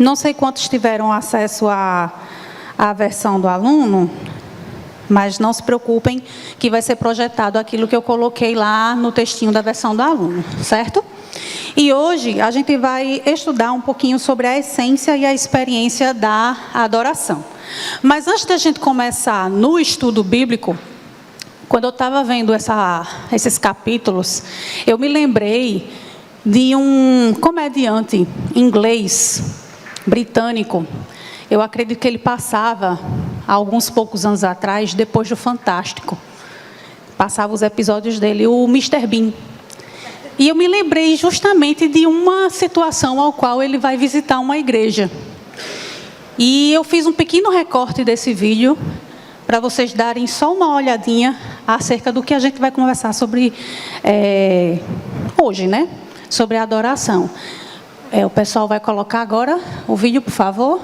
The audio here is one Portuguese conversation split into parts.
Não sei quantos tiveram acesso à versão do aluno, mas não se preocupem que vai ser projetado aquilo que eu coloquei lá no textinho da versão do aluno, certo? E hoje a gente vai estudar um pouquinho sobre a essência e a experiência da adoração. Mas antes da gente começar no estudo bíblico, quando eu estava vendo esses capítulos, eu me lembrei de um comediante inglês, britânico. Eu acredito que ele passava, há alguns poucos anos atrás, depois do Fantástico. Passava os episódios dele, o Mr. Bean. E eu me lembrei justamente de uma situação ao qual ele vai visitar uma igreja. E eu fiz um pequeno recorte desse vídeo, para vocês darem só uma olhadinha acerca do que a gente vai conversar sobre hoje, né? Sobre a adoração. O pessoal vai colocar agora o vídeo, por favor.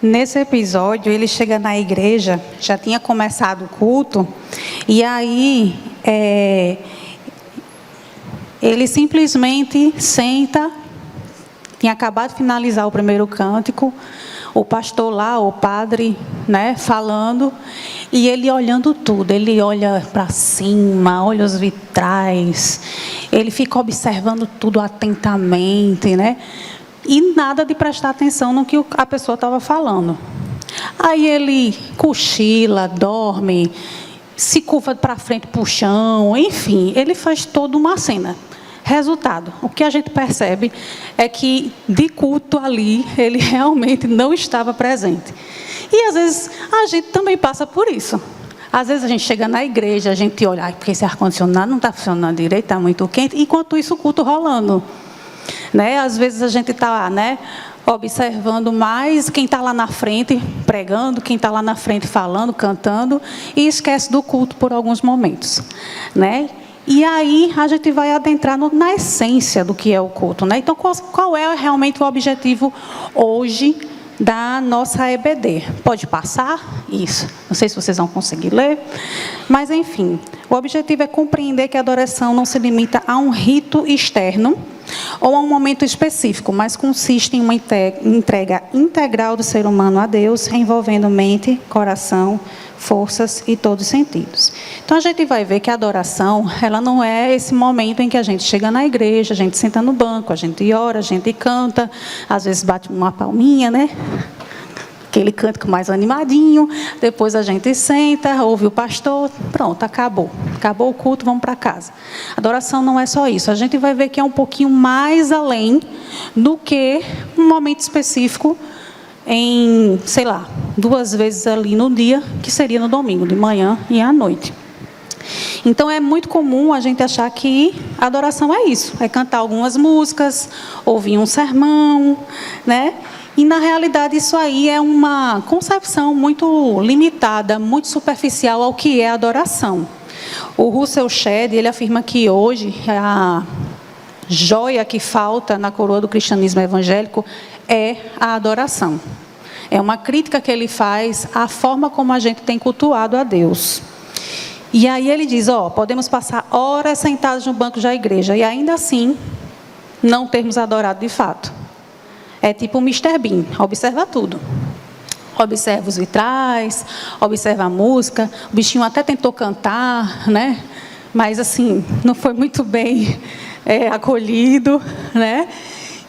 Nesse episódio, ele chega na igreja, já tinha começado o culto, e aí ele simplesmente senta, tinha acabado de finalizar o primeiro cântico, o pastor lá, o padre, né, falando, e ele olhando tudo, ele olha para cima, olha os vitrais, ele fica observando tudo atentamente, né? E nada de prestar atenção no que a pessoa estava falando. Aí ele cochila, dorme, se curva para frente para o chão, enfim, ele faz toda uma cena. Resultado, o que a gente percebe é que de culto ali, ele realmente não estava presente. E às vezes a gente também passa por isso. Às vezes a gente chega na igreja, a gente olha, porque esse ar-condicionado não está funcionando direito, está muito quente, enquanto isso o culto rolando. Né? Às vezes a gente está, né, observando mais quem está lá na frente pregando, quem está lá na frente falando, cantando, e esquece do culto por alguns momentos, né? E aí a gente vai adentrar na essência do que é o culto, né? Então qual é realmente o objetivo hoje da nossa EBD? Pode passar? Isso. Não sei se vocês vão conseguir ler, mas enfim, o objetivo é compreender que a adoração não se limita a um rito externo ou a um momento específico, mas consiste em uma entrega integral do ser humano a Deus, envolvendo mente, coração, forças e todos os sentidos. Então a gente vai ver que a adoração, ela não é esse momento em que a gente chega na igreja, a gente senta no banco, a gente ora, a gente canta, às vezes bate uma palminha, né? aquele cântico mais animadinho, depois a gente senta, ouve o pastor, pronto, acabou. Acabou o culto, vamos para casa. Adoração não é só isso. A gente vai ver que é um pouquinho mais além do que um momento específico em, 2 vezes ali no dia, que seria no domingo, de manhã e à noite. Então, é muito comum a gente achar que a adoração é isso, é cantar algumas músicas, ouvir um sermão, né? E, na realidade, isso aí é uma concepção muito limitada, muito superficial ao que é adoração. O Russell Shedd, ele afirma que hoje a joia que falta na coroa do cristianismo evangélico é a adoração. É uma crítica que ele faz à forma como a gente tem cultuado a Deus. E aí ele diz, podemos passar horas sentados no banco da igreja e ainda assim não termos adorado de fato. É tipo o Mr. Bean, observa tudo. Observa os vitrais, observa a música, o bichinho até tentou cantar, né? Mas assim, não foi muito bem acolhido, né?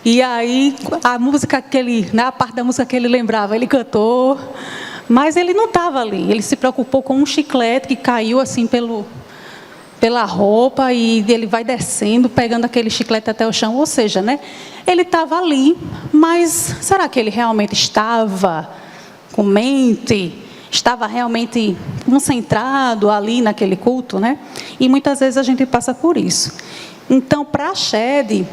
E aí, a música a parte da música que ele lembrava, ele cantou, mas ele não estava ali. Ele se preocupou com um chiclete que caiu assim pela roupa e ele vai descendo, pegando aquele chiclete até o chão. Ou seja, né? Ele estava ali, mas será que ele realmente estava com mente? Estava realmente concentrado ali naquele culto, né? E muitas vezes a gente passa por isso. Então, para Shedd,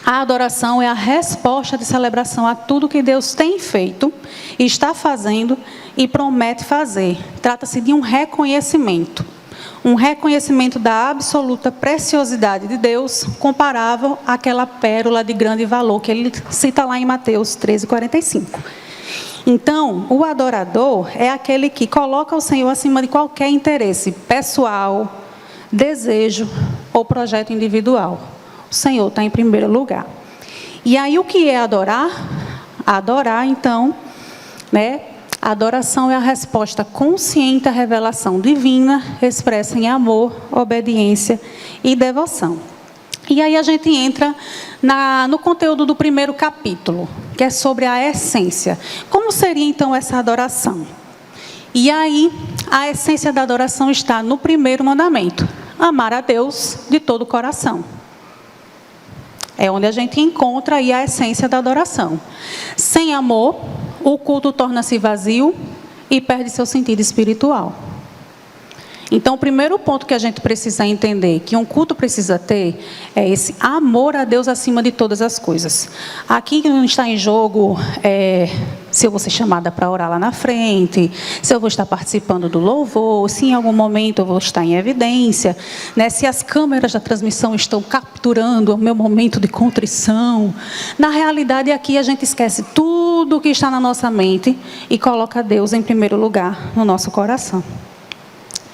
a adoração é a resposta de celebração a tudo que Deus tem feito, está fazendo e promete fazer. Trata-se de um reconhecimento da absoluta preciosidade de Deus, comparável àquela pérola de grande valor que ele cita lá em Mateus 13:45. Então, o adorador é aquele que coloca o Senhor acima de qualquer interesse pessoal, desejo ou projeto individual. O Senhor está em primeiro lugar. E aí, o que é adorar? Adorar, então, né? A adoração é a resposta consciente à revelação divina, expressa em amor, obediência e devoção. E aí a gente entra no conteúdo do primeiro capítulo, que é sobre a essência. Como seria, então, essa adoração? E aí, a essência da adoração está no primeiro mandamento: amar a Deus de todo o coração. É onde a gente encontra aí a essência da adoração. Sem amor, o culto torna-se vazio e perde seu sentido espiritual. Então, o primeiro ponto que a gente precisa entender, que um culto precisa ter, é esse amor a Deus acima de todas as coisas. Aqui não está em jogo se eu vou ser chamada para orar lá na frente, se eu vou estar participando do louvor, se em algum momento eu vou estar em evidência, né? Se as câmeras da transmissão estão capturando o meu momento de contrição. Na realidade, aqui a gente esquece tudo que está na nossa mente e coloca Deus em primeiro lugar no nosso coração.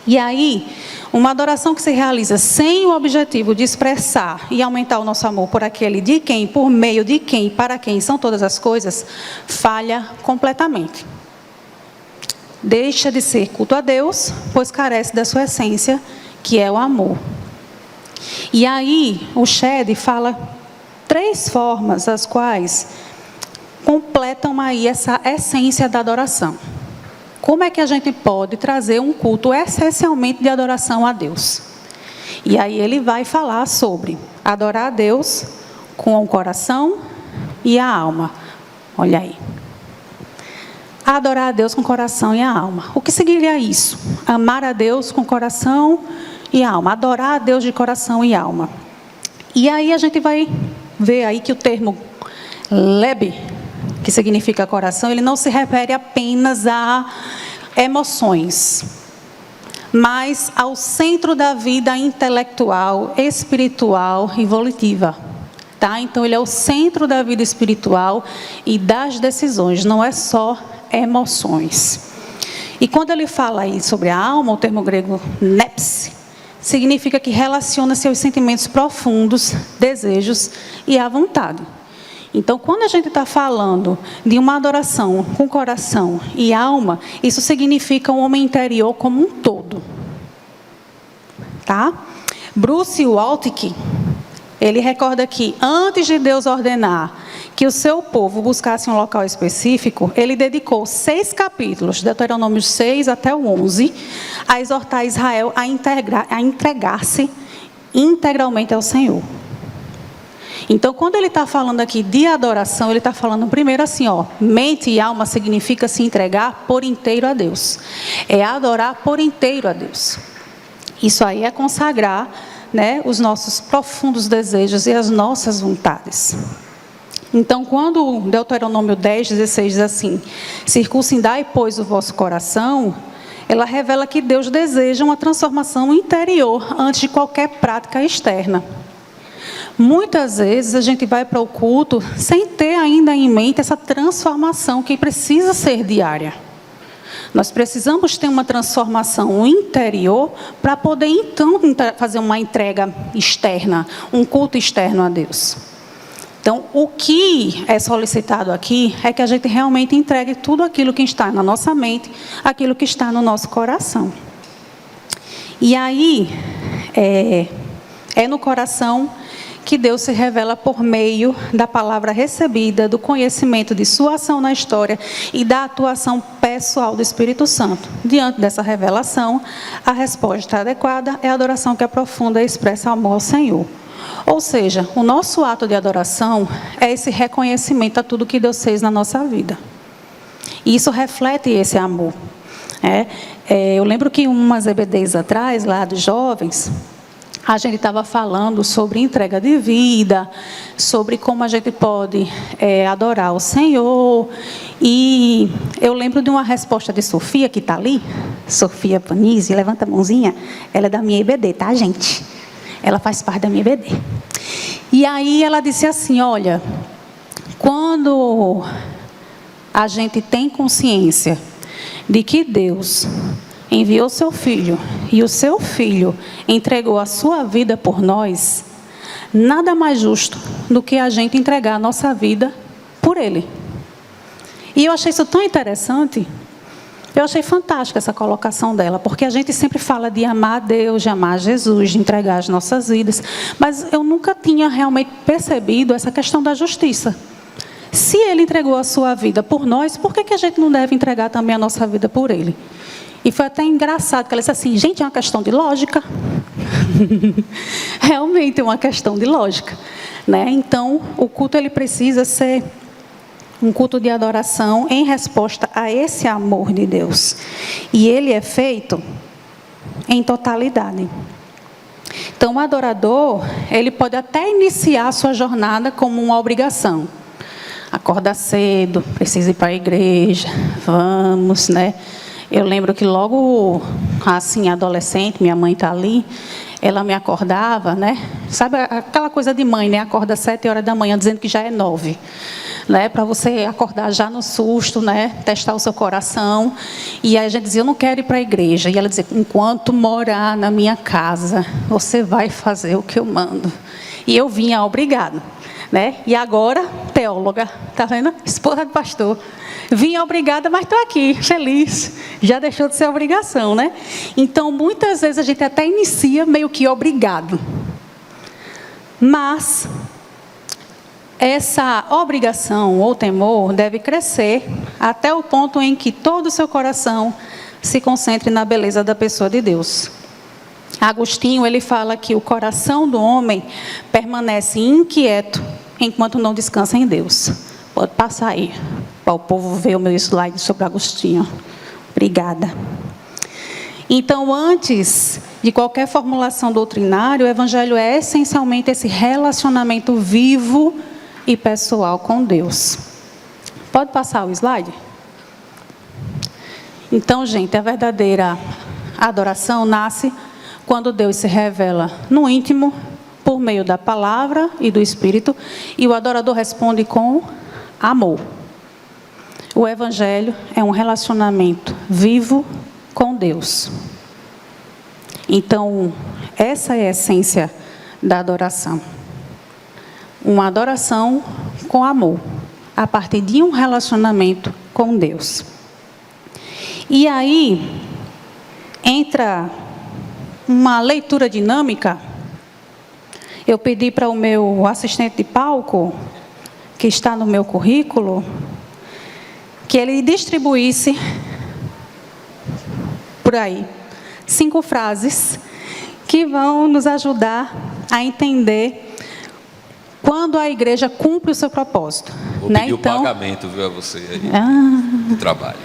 E aí, uma adoração que se realiza sem o objetivo de expressar e aumentar o nosso amor por aquele de quem, por meio de quem, para quem são todas as coisas, falha completamente. Deixa de ser culto a Deus, pois carece da sua essência, que é o amor. E aí, o Shedd fala 3 formas as quais completam aí essa essência da adoração. Como é que a gente pode trazer um culto essencialmente de adoração a Deus? E aí ele vai falar sobre adorar a Deus com o coração e a alma. Olha aí. Adorar a Deus com o coração e a alma. O que seguiria isso? Amar a Deus com o coração e a alma. Adorar a Deus de coração e alma. E aí a gente vai ver aí que o termo lebe, que significa coração, ele não se refere apenas a emoções, mas ao centro da vida intelectual, espiritual e volitiva. Tá? Então, ele é o centro da vida espiritual e das decisões, não é só emoções. E quando ele fala aí sobre a alma, o termo grego nepsi, significa que relaciona seus sentimentos profundos, desejos e a vontade. Então, quando a gente está falando de uma adoração com coração e alma, isso significa um homem interior como um todo. Tá? Bruce Waltke, ele recorda que antes de Deus ordenar que que o seu povo buscasse um local específico, ele dedicou 6 capítulos, Deuteronômio 6 até o 11, a exortar Israel a entregar-se integralmente ao Senhor. Então, quando ele está falando aqui de adoração, ele está falando primeiro assim, mente e alma significa se entregar por inteiro a Deus. É adorar por inteiro a Deus. Isso aí é consagrar, né, os nossos profundos desejos e as nossas vontades. Então, quando Deuteronômio 10, 16 diz assim, circuncidai, pois, o vosso coração, ela revela que Deus deseja uma transformação interior antes de qualquer prática externa. Muitas vezes a gente vai para o culto sem ter ainda em mente essa transformação que precisa ser diária. Nós precisamos ter uma transformação interior para poder então fazer uma entrega externa, um culto externo a Deus. Então, o que é solicitado aqui é que a gente realmente entregue tudo aquilo que está na nossa mente, aquilo que está no nosso coração. E aí, é no coração que Deus se revela por meio da palavra recebida, do conhecimento de sua ação na história e da atuação pessoal do Espírito Santo. Diante dessa revelação, a resposta adequada é a adoração que aprofunda e expressa amor ao Senhor. Ou seja, o nosso ato de adoração é esse reconhecimento a tudo que Deus fez na nossa vida. E isso reflete esse amor. Eu lembro que umas EBDs atrás, lá dos jovens, a gente estava falando sobre entrega de vida, sobre como a gente pode adorar o Senhor. E eu lembro de uma resposta de Sofia, que está ali. Sofia Panizzi, levanta a mãozinha. Ela é da minha EBD, tá, gente? Ela faz parte da minha EBD. E aí ela disse assim, olha, quando a gente tem consciência de que Deus enviou seu Filho, e o seu Filho entregou a sua vida por nós, nada mais justo do que a gente entregar a nossa vida por Ele. E eu achei isso tão interessante, eu achei fantástica essa colocação dela, porque a gente sempre fala de amar a Deus, de amar Jesus, de entregar as nossas vidas, mas eu nunca tinha realmente percebido essa questão da justiça. Se Ele entregou a sua vida por nós, por que a gente não deve entregar também a nossa vida por Ele? E foi até engraçado, que ela disse assim, gente, é uma questão de lógica. Realmente é uma questão de lógica, né? Então, o culto ele precisa ser um culto de adoração em resposta a esse amor de Deus. E ele é feito em totalidade. Então, o adorador, ele pode até iniciar a sua jornada como uma obrigação. Acorda cedo, precisa ir para a igreja, vamos, né? Eu lembro que logo, assim, adolescente, minha mãe está ali, ela me acordava, né? Sabe aquela coisa de mãe, né? Acorda 7 horas da manhã dizendo que já é 9. Né? Para você acordar já no susto, né? Testar o seu coração. E aí a gente dizia, eu não quero ir para a igreja. E ela dizia, enquanto morar na minha casa, você vai fazer o que eu mando. E eu vinha obrigada. Né? E agora, teóloga, tá vendo? Esposa de pastor. Vinha obrigada, mas estou aqui, feliz. Já deixou de ser obrigação, né? Então, muitas vezes a gente até inicia meio que obrigado. Mas essa obrigação ou temor deve crescer até o ponto em que todo o seu coração se concentre na beleza da pessoa de Deus. Agostinho, ele fala que o coração do homem permanece inquieto enquanto não descansa em Deus. Pode passar aí, para o povo ver o meu slide sobre Agostinho. Obrigada. Então, antes de qualquer formulação doutrinária, o Evangelho é essencialmente esse relacionamento vivo e pessoal com Deus. Pode passar o slide? Então, gente, a verdadeira adoração nasce quando Deus se revela no íntimo, por meio da palavra e do Espírito, e o adorador responde com amor. O Evangelho é um relacionamento vivo com Deus. Então, essa é a essência da adoração. Uma adoração com amor, a partir de um relacionamento com Deus. E aí, entra uma leitura dinâmica. Eu pedi para o meu assistente de palco que está no meu currículo, que ele distribuísse por aí 5 frases que vão nos ajudar a entender quando a igreja cumpre o seu propósito. Vou pedir então, o pagamento, viu, a você aí, do trabalho.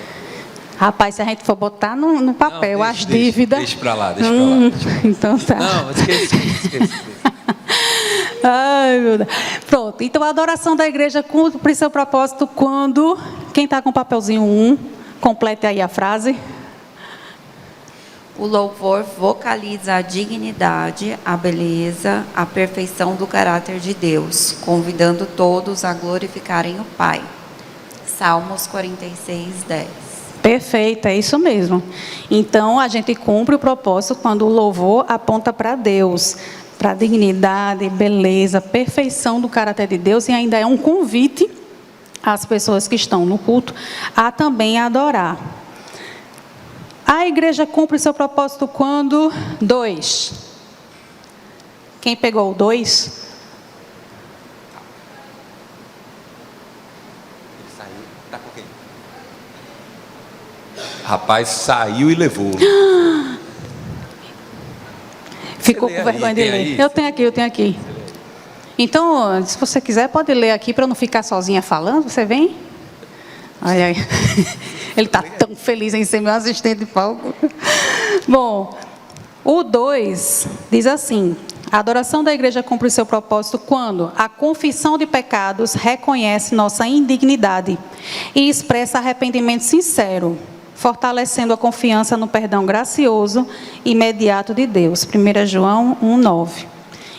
Rapaz, se a gente for botar no papel as dívidas... Deixa para lá, deixa para lá. Então tá. Não, esqueci. Ai, meu Deus. Pronto, então a adoração da igreja cumpre seu propósito quando... Quem está com o papelzinho 1, complete aí a frase. O louvor vocaliza a dignidade, a beleza, a perfeição do caráter de Deus, convidando todos a glorificarem o Pai. Salmos 46, 10. Perfeito, é isso mesmo. Então, a gente cumpre o propósito quando o louvor aponta para Deus, para a dignidade, beleza, perfeição do caráter de Deus, e ainda é um convite às pessoas que estão no culto a também adorar. A igreja cumpre seu propósito quando? 2. Quem pegou o 2? Ele saiu, tá com quem? Rapaz, saiu e levou. Ficou com vergonha de ler. Eu tenho aqui. Então, se você quiser, pode ler aqui para eu não ficar sozinha falando. Você vem? Olha aí. Ele está tão feliz em ser meu assistente de palco. Bom, o 2 diz assim: a adoração da igreja cumpre seu propósito quando a confissão de pecados reconhece nossa indignidade e expressa arrependimento sincero, fortalecendo a confiança no perdão gracioso e imediato de Deus. 1 João 1,9.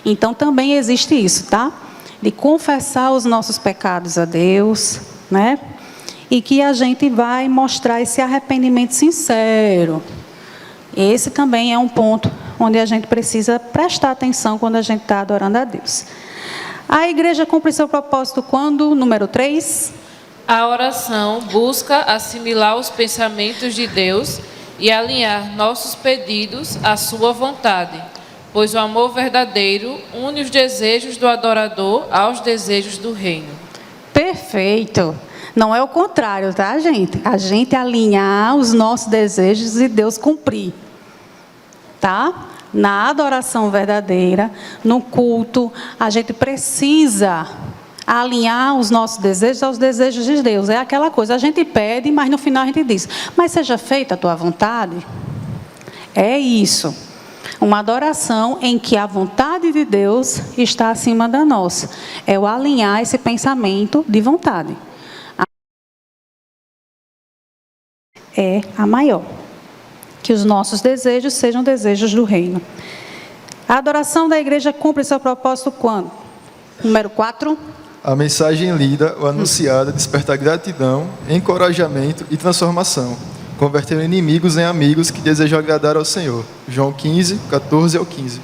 Então também existe isso, tá? De confessar os nossos pecados a Deus, né? E que a gente vai mostrar esse arrependimento sincero. Esse também é um ponto onde a gente precisa prestar atenção quando a gente está adorando a Deus. A igreja cumpre seu propósito quando? Número 3. A oração busca assimilar os pensamentos de Deus e alinhar nossos pedidos à sua vontade, pois o amor verdadeiro une os desejos do adorador aos desejos do reino. Perfeito. Não é o contrário, tá, gente? A gente alinhar os nossos desejos e Deus cumprir. Tá? Na adoração verdadeira, no culto, a gente precisa alinhar os nossos desejos aos desejos de Deus. É aquela coisa, a gente pede, mas no final a gente diz: mas seja feita a tua vontade. É isso. Uma adoração em que a vontade de Deus está acima da nossa. É o alinhar esse pensamento de vontade. É a maior. Que os nossos desejos sejam desejos do reino. A adoração da igreja cumpre seu propósito quando? Número 4. A mensagem lida ou anunciada desperta gratidão, encorajamento e transformação, convertendo inimigos em amigos que desejam agradar ao Senhor. João 15, 14 ao 15.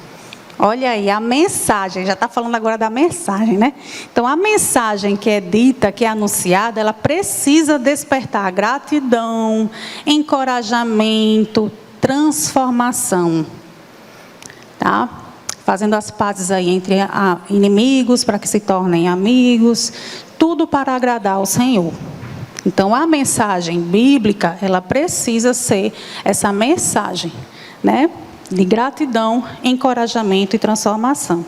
Olha aí, a mensagem, já está falando agora da mensagem, né? Então, a mensagem que é dita, que é anunciada, ela precisa despertar gratidão, encorajamento, transformação. Tá? Fazendo as pazes aí entre inimigos, para que se tornem amigos, tudo para agradar ao Senhor. Então, a mensagem bíblica, ela precisa ser essa mensagem, né? De gratidão, encorajamento e transformação.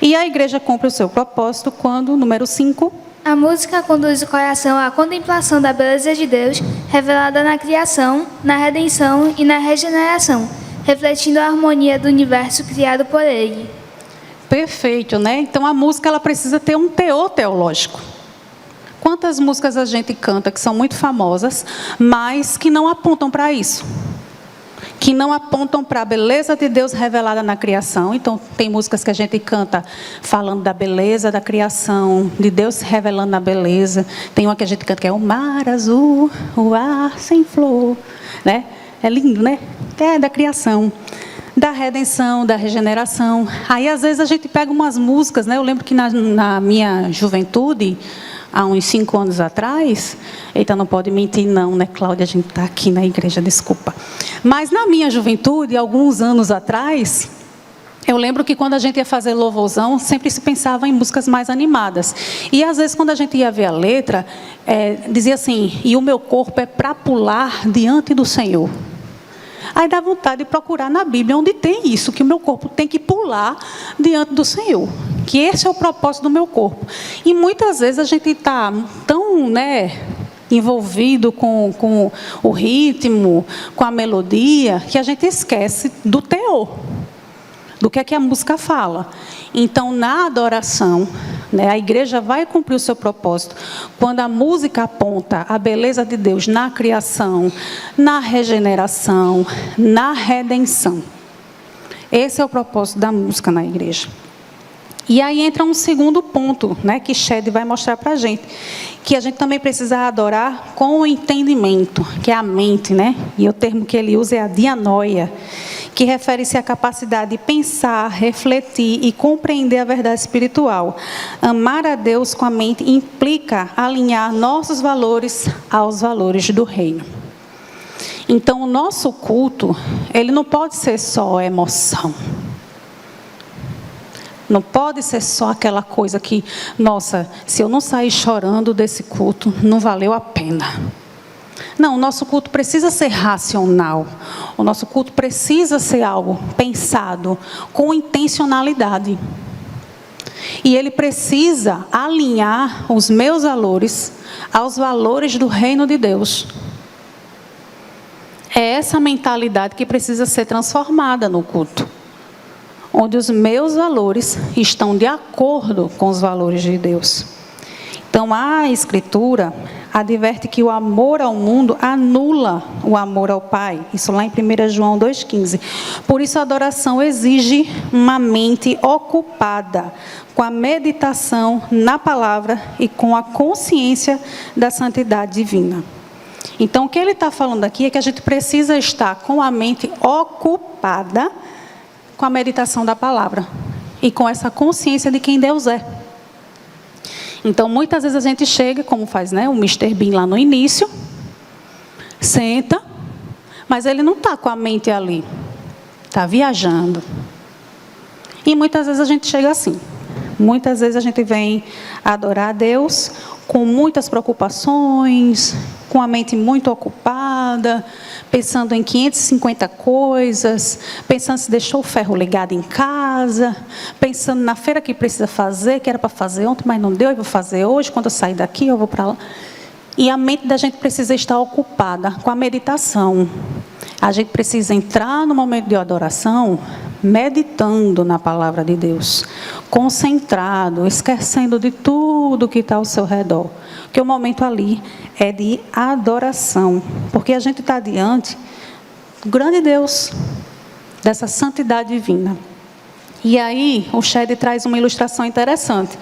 E a igreja cumpre o seu propósito quando, número 5. A música conduz o coração à contemplação da beleza de Deus, revelada na criação, na redenção e na regeneração, refletindo a harmonia do universo criado por Ele. Perfeito, né? Então a música ela precisa ter um teor teológico. Quantas músicas a gente canta que são muito famosas, mas que não apontam para isso? Que não apontam para a beleza de Deus revelada na criação. Então, tem músicas que a gente canta falando da beleza da criação, de Deus se revelando na beleza. Tem uma que a gente canta que é o mar azul, o ar sem flor, né? É lindo, né? É da criação, da redenção, da regeneração. Aí, às vezes, a gente pega umas músicas, né? Eu lembro que na minha juventude, há uns 5 anos atrás, eita, não pode mentir não, né, Cláudia? A gente está aqui na igreja, desculpa. Mas na minha juventude, alguns anos atrás, Eu lembro que quando a gente ia fazer louvorzão, sempre se pensava em músicas mais animadas. E às vezes quando a gente ia ver a letra, dizia assim, e o meu corpo é para pular diante do Senhor. Aí dá vontade de procurar na Bíblia onde tem isso, que o meu corpo tem que pular diante do Senhor. Que esse é o propósito do meu corpo. E muitas vezes a gente está tão, envolvido com o ritmo, com a melodia, que a gente esquece do teor. Do que é que a música fala. Então, na adoração, a igreja vai cumprir o seu propósito quando a música aponta a beleza de Deus na criação, na regeneração, na redenção. Esse é o propósito da música na igreja. E aí entra um segundo ponto, que Shed vai mostrar para a gente, que a gente também precisa adorar com o entendimento, que é a mente, E o termo que ele usa é a dianoia, que refere-se à capacidade de pensar, refletir e compreender a verdade espiritual. Amar a Deus com a mente implica alinhar nossos valores aos valores do reino. Então, o nosso culto, ele não pode ser só emoção. Não pode ser só aquela coisa que, nossa, se eu não sair chorando desse culto, não valeu a pena. Não, o nosso culto precisa ser racional. O nosso culto precisa ser algo pensado, com intencionalidade. E ele precisa alinhar os meus valores aos valores do reino de Deus. É essa mentalidade que precisa ser transformada no culto. Onde os meus valores estão de acordo com os valores de Deus. Então, a Escritura adverte que o amor ao mundo anula o amor ao Pai. Isso lá em 1 João 2,15. Por isso, a adoração exige uma mente ocupada com a meditação na palavra e com a consciência da santidade divina. Então, o que ele está falando aqui é que a gente precisa estar com a mente ocupada com a meditação da palavra e com essa consciência de quem Deus é. Então, muitas vezes a gente chega, como faz o Mr. Bean lá no início, senta, mas ele não está com a mente ali, está viajando. E muitas vezes a gente chega assim. Muitas vezes a gente vem adorar a Deus com muitas preocupações, com a mente muito ocupada, pensando em 550 coisas, pensando se deixou o ferro ligado em casa, pensando na feira que precisa fazer, que era para fazer ontem, mas não deu, eu vou fazer hoje, quando eu sair daqui eu vou para lá. E a mente da gente precisa estar ocupada com a meditação. A gente precisa entrar no momento de adoração meditando na palavra de Deus, concentrado, esquecendo de tudo que está ao seu redor. Porque o momento ali é de adoração, porque a gente está diante do grande Deus, dessa santidade divina. E aí, o Shed traz uma ilustração interessante.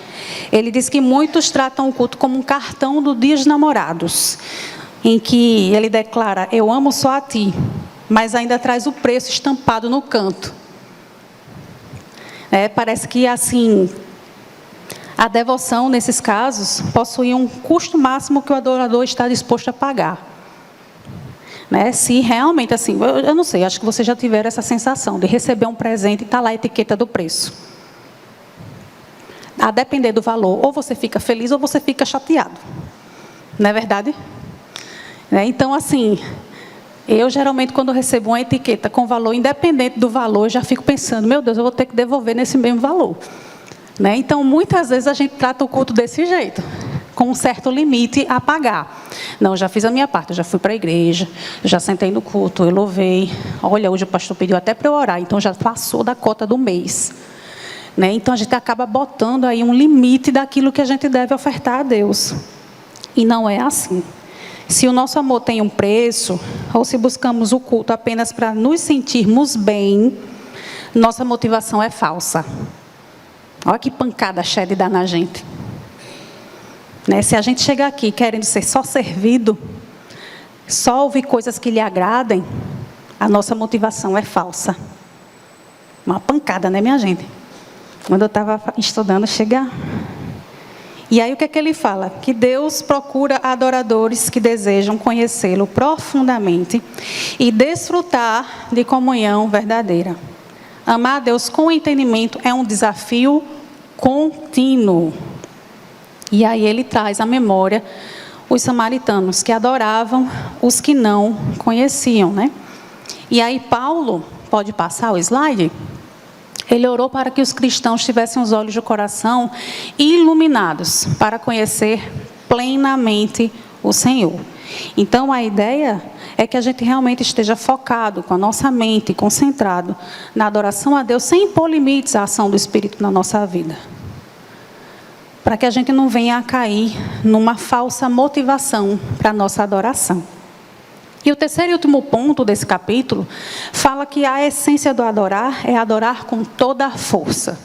Ele diz que muitos tratam o culto como um cartão do Dia dos Namorados, em que ele declara, eu amo só a ti, mas ainda traz o preço estampado no canto. Parece que, assim, a devoção, nesses casos, possui um custo máximo que o adorador está disposto a pagar. Se realmente, assim, eu não sei, acho que vocês já tiveram essa sensação de receber um presente e está lá a etiqueta do preço. A depender do valor, ou você fica feliz ou você fica chateado. Não é verdade? Então, assim, eu geralmente quando recebo uma etiqueta com valor, independente do valor, eu já fico pensando, meu Deus, eu vou ter que devolver nesse mesmo valor. Então, muitas vezes a gente trata o culto desse jeito, com um certo limite a pagar. Não, já fiz a minha parte, eu já fui para a igreja, já sentei no culto, eu louvei. Olha, hoje o pastor pediu até para eu orar, então já passou da cota do mês. Então, a gente acaba botando aí um limite daquilo que a gente deve ofertar a Deus. E não é assim. Se o nosso amor tem um preço, ou se buscamos o culto apenas para nos sentirmos bem, nossa motivação é falsa. Olha que pancada Shed dá na gente. Se a gente chegar aqui querendo ser só servido, só ouvir coisas que lhe agradem, a nossa motivação é falsa. Uma pancada, minha gente? Quando eu estava estudando, chega... E aí o que é que ele fala? Que Deus procura adoradores que desejam conhecê-lo profundamente e desfrutar de comunhão verdadeira. Amar a Deus com entendimento é um desafio contínuo. E aí ele traz à memória os samaritanos que adoravam os que não conheciam, né? E aí Paulo, pode passar o slide? Ele orou para que os cristãos tivessem os olhos do coração iluminados para conhecer plenamente o Senhor. Então a ideia é que a gente realmente esteja focado com a nossa mente, concentrado na adoração a Deus, sem impor limites à ação do Espírito na nossa vida. Para que a gente não venha a cair numa falsa motivação para a nossa adoração. E o terceiro e último ponto desse capítulo fala que a essência do adorar é adorar com toda a força.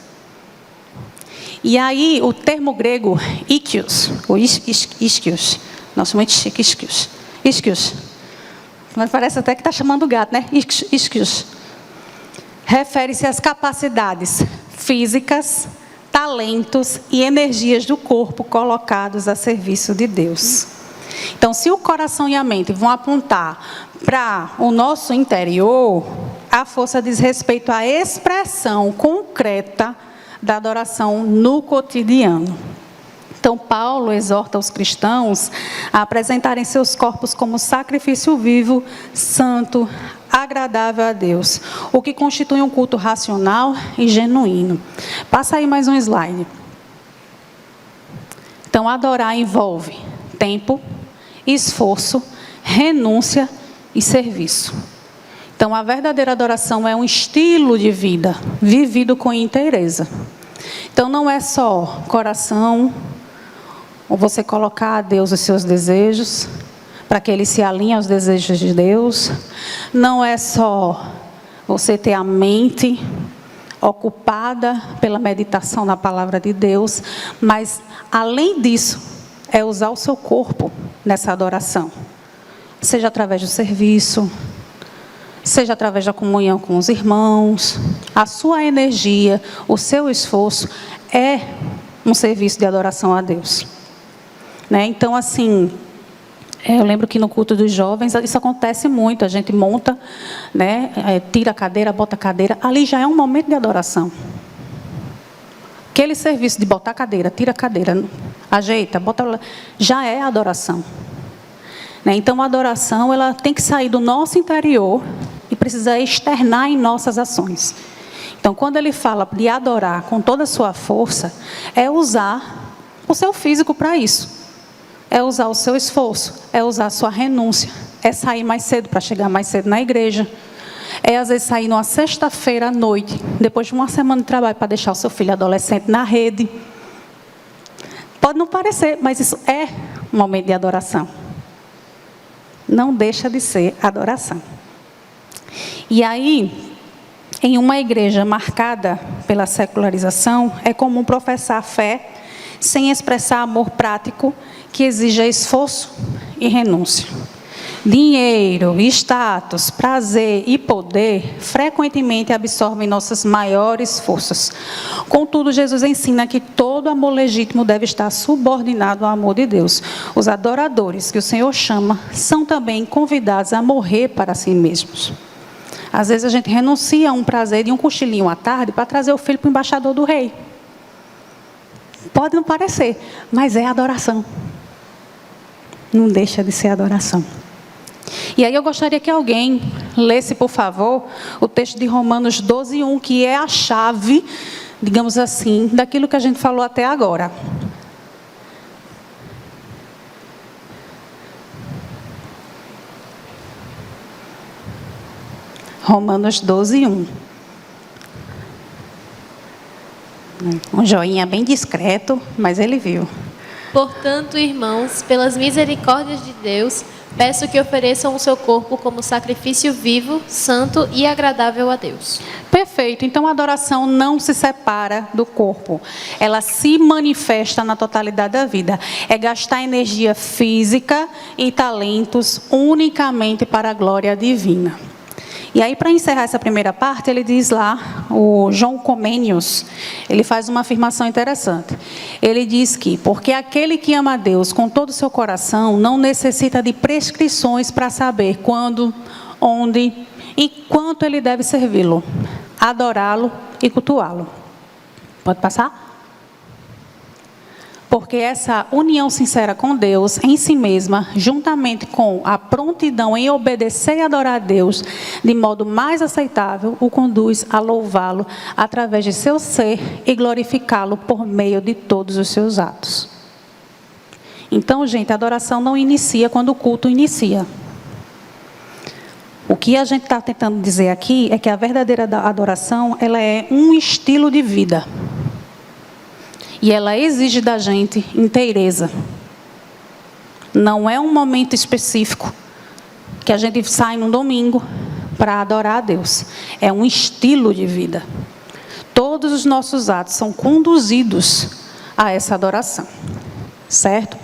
E aí o termo grego ikios, ou ischios, nossa, muito chique, ischios. Mas parece até que está chamando o gato, né? Ischios. Refere-se às capacidades físicas, talentos e energias do corpo colocados a serviço de Deus. Então, se o coração e a mente vão apontar para o nosso interior, a força diz respeito à expressão concreta da adoração no cotidiano. Então, Paulo exorta os cristãos a apresentarem seus corpos como sacrifício vivo, santo, agradável a Deus, o que constitui um culto racional e genuíno. Passa aí mais um slide. Então, adorar envolve tempo, esforço, renúncia e serviço. Então, a verdadeira adoração é um estilo de vida, vivido com inteireza. Então, não é só coração, ou você colocar a Deus os seus desejos, para que Ele se alinhe aos desejos de Deus. Não é só você ter a mente ocupada pela meditação na palavra de Deus, mas, além disso, é usar o seu corpo nessa adoração. Seja através do serviço, seja através da comunhão com os irmãos. A sua energia, o seu esforço é um serviço de adoração a Deus. Né? Então, assim, eu lembro que no culto dos jovens, isso acontece muito. A gente monta, né, tira a cadeira, bota a cadeira. Ali já é um momento de adoração. Aquele serviço de botar a cadeira, tira a cadeira, ajeita, bota, já é adoração. Né? Então, a adoração ela tem que sair do nosso interior e precisa externar em nossas ações. Então, quando ele fala de adorar com toda a sua força, é usar o seu físico para isso. É usar o seu esforço, é usar a sua renúncia, é sair mais cedo para chegar mais cedo na igreja. É, às vezes, sair numa sexta-feira à noite, depois de uma semana de trabalho, para deixar o seu filho adolescente na rede. Pode não parecer, mas isso é um momento de adoração. Não deixa de ser adoração. E aí, em uma igreja marcada pela secularização, é comum professar fé sem expressar amor prático que exija esforço e renúncia. Dinheiro, status, prazer e poder frequentemente absorvem nossas maiores forças. Contudo, Jesus ensina que todo amor legítimo deve estar subordinado ao amor de Deus. Os adoradores que o Senhor chama são também convidados a morrer para si mesmos. Às vezes a gente renuncia a um prazer de um cochilinho à tarde para trazer o filho para o embaixador do rei. Pode não parecer, mas é adoração. Não deixa de ser adoração. E aí eu gostaria que alguém lesse, por favor, o texto de Romanos 12:1, que é a chave, digamos assim, daquilo que a gente falou até agora. Romanos 12:1. Um joinha bem discreto, mas ele viu. Portanto, irmãos, pelas misericórdias de Deus, peço que ofereçam o seu corpo como sacrifício vivo, santo e agradável a Deus. Perfeito. Então, a adoração não se separa do corpo. Ela se manifesta na totalidade da vida. É gastar energia física e talentos unicamente para a glória divina. E aí, para encerrar essa primeira parte, ele diz lá, o John Comenius, ele faz uma afirmação interessante. Ele diz que, porque aquele que ama a Deus com todo o seu coração, não necessita de prescrições para saber quando, onde e quanto ele deve servi-lo. adorá-lo e cultuá-lo. Pode passar? Porque essa união sincera com Deus em si mesma, juntamente com a prontidão em obedecer e adorar a Deus de modo mais aceitável, o conduz a louvá-lo através de seu ser e glorificá-lo por meio de todos os seus atos. Então, gente, a adoração não inicia quando o culto inicia. O que a gente está tentando dizer aqui é que a verdadeira adoração, ela é um estilo de vida. E ela exige da gente inteireza. Não é um momento específico que a gente sai num domingo para adorar a Deus. É um estilo de vida. Todos os nossos atos são conduzidos a essa adoração. Certo?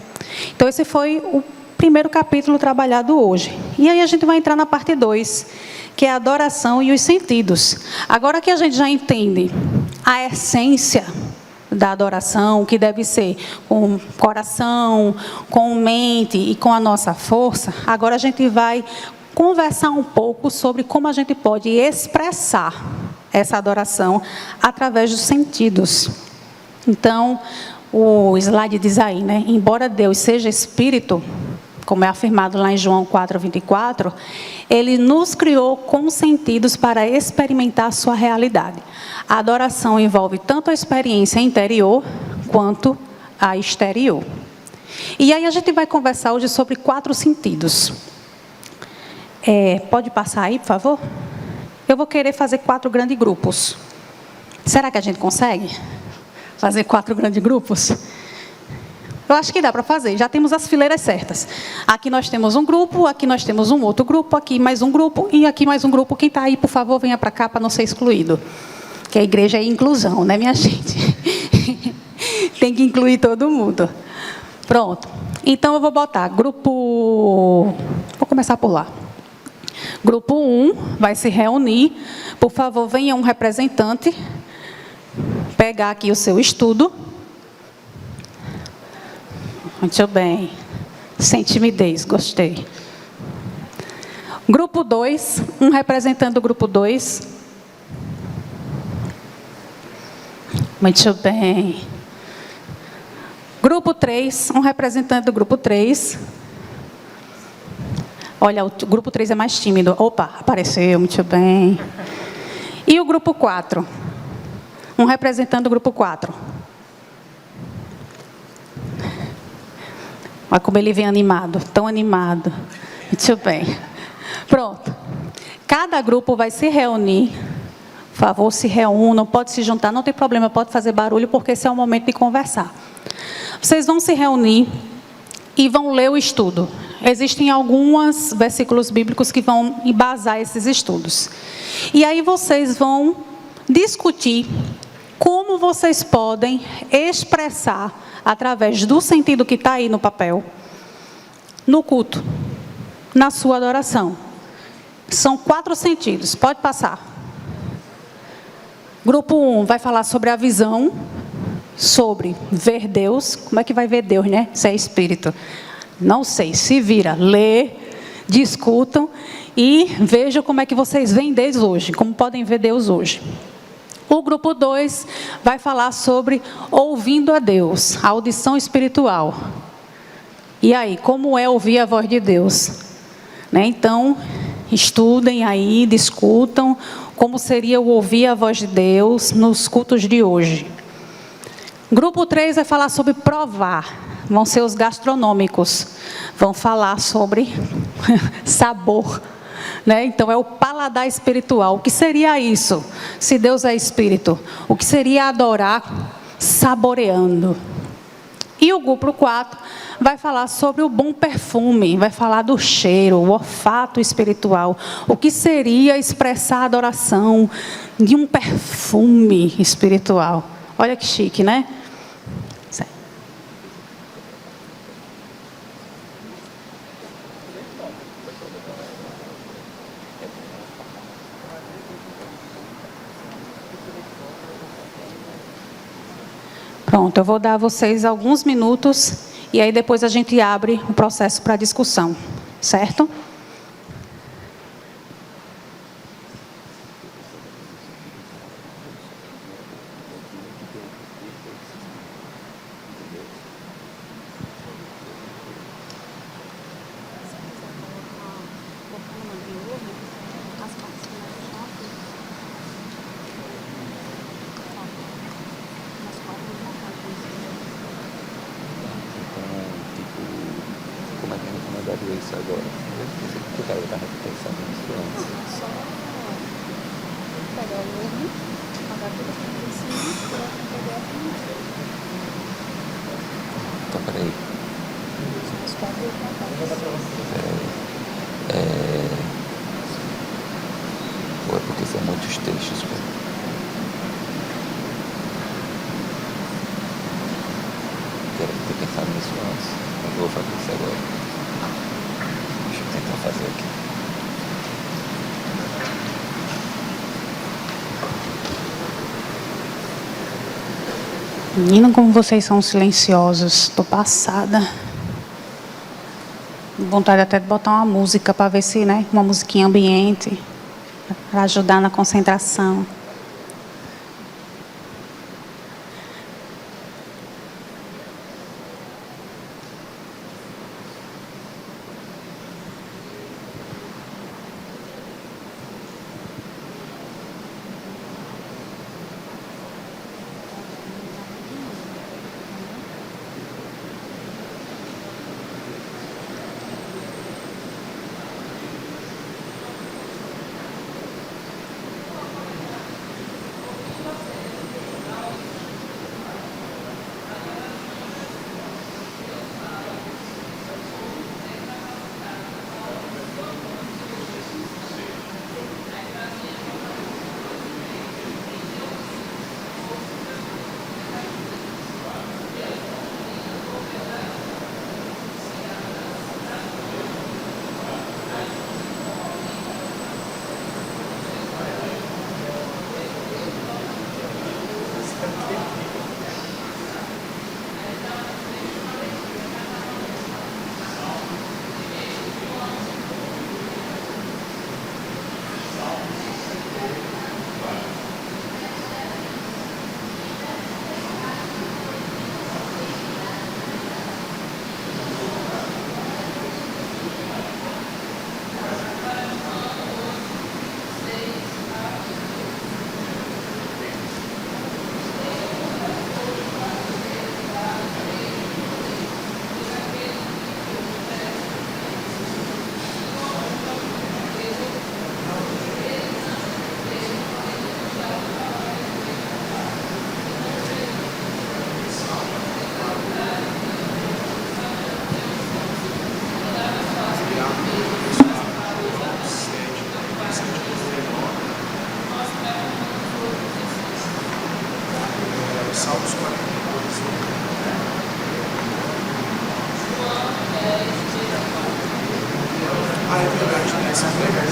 Então esse foi o primeiro capítulo trabalhado hoje. E aí a gente vai entrar na parte 2, que é a adoração e os sentidos. Agora que a gente já entende a essência da adoração, que deve ser com coração, com mente e com a nossa força, agora a gente vai conversar um pouco sobre como a gente pode expressar essa adoração através dos sentidos. Então, o slide diz aí, né? Embora Deus seja espírito, como é afirmado lá em João 4:24, Ele nos criou com sentidos para experimentar a sua realidade. A adoração envolve tanto a experiência interior quanto a exterior. E aí a gente vai conversar hoje sobre 4 sentidos. Pode passar aí, por favor? Eu vou querer fazer 4 grandes grupos. Será que a gente consegue fazer 4 grandes grupos? Eu acho que dá para fazer, já temos as fileiras certas. Aqui nós temos um grupo, aqui nós temos um outro grupo, aqui mais um grupo e aqui mais um grupo. Quem está aí, por favor, venha para cá para não ser excluído. Que a igreja é inclusão, né, minha gente? Tem que incluir todo mundo. Pronto. Então, eu vou botar grupo... Vou começar por lá. Grupo 1 vai se reunir. Por favor, venha um representante pegar aqui o seu estudo. Muito bem. Sem timidez, gostei. Grupo 2, um representante do grupo 2. Muito bem. Grupo 3, um representante do grupo 3. Olha, o grupo 3 é mais tímido. Opa, apareceu, muito bem. E o grupo 4, um representante do grupo 4. Olha como ele vem animado, tão animado. Muito bem. Pronto. Cada grupo vai se reunir. Por favor, se reúnam, pode se juntar, não tem problema, pode fazer barulho, porque esse é o momento de conversar. Vocês vão se reunir e vão ler o estudo. Existem alguns versículos bíblicos que vão embasar esses estudos. E aí vocês vão discutir como vocês podem expressar, através do sentido que está aí no papel, no culto, na sua adoração. São 4 sentidos, pode passar. Grupo 1 vai falar sobre a visão, sobre ver Deus. Como é que vai ver Deus, né? Se é espírito. Não sei, se vira, lê, discutam e vejam como é que vocês veem Deus hoje, como podem ver Deus hoje. O grupo 2 vai falar sobre ouvindo a Deus, a audição espiritual. E aí, como é ouvir a voz de Deus? Né? Então, estudem aí, discutam como seria o ouvir a voz de Deus nos cultos de hoje. Grupo 3 vai falar sobre provar. Vão ser os gastronômicos. Vão falar sobre sabor. Né? Então, é o paladar espiritual. O que seria isso? Se Deus é espírito. O que seria adorar saboreando? E o grupo 4 vai falar sobre o bom perfume. Vai falar do cheiro, o olfato espiritual. O que seria expressar a adoração de um perfume espiritual? Olha que chique, né? Pronto, eu vou dar a vocês alguns minutos e aí depois a gente abre o processo para discussão, certo? isso agora. Eu pensei que o cara estava pensando nisso antes. Então, peraí. Pô, é porque são muitos textos, pô. Quero ter pensado nisso antes. Mas eu vou fazer isso agora. Deixa eu tentar fazer aqui. Menino, como vocês são silenciosos. Estou passada. Vontade até de botar uma música para ver se, né? Uma musiquinha ambiente. Para ajudar na concentração. Salmos 42. Ah, é verdade, né? Essa é verdade.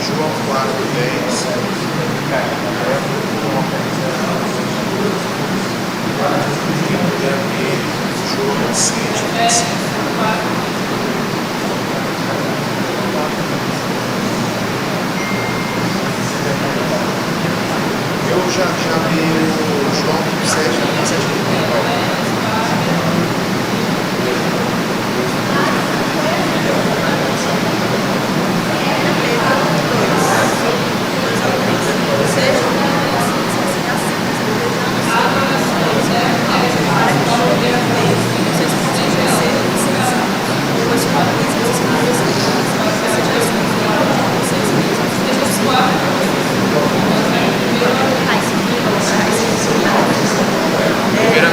João 4:10. João 7:25. Eu já vi o João 7:25. Primeira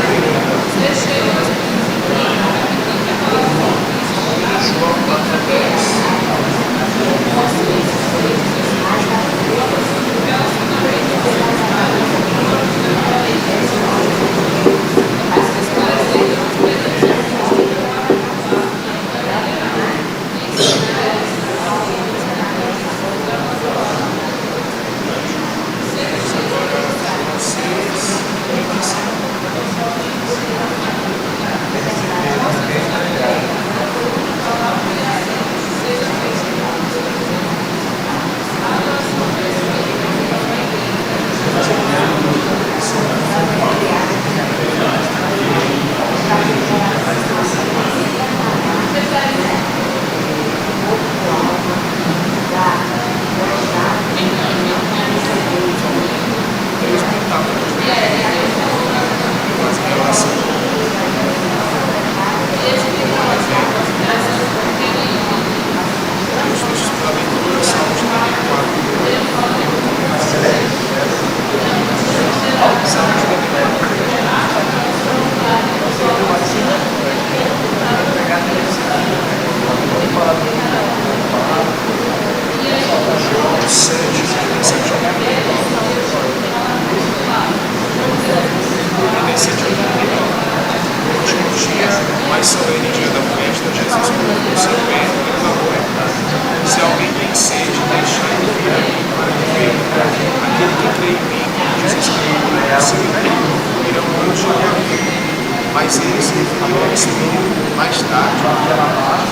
Mas ele se referiu ao Espírito mais tarde,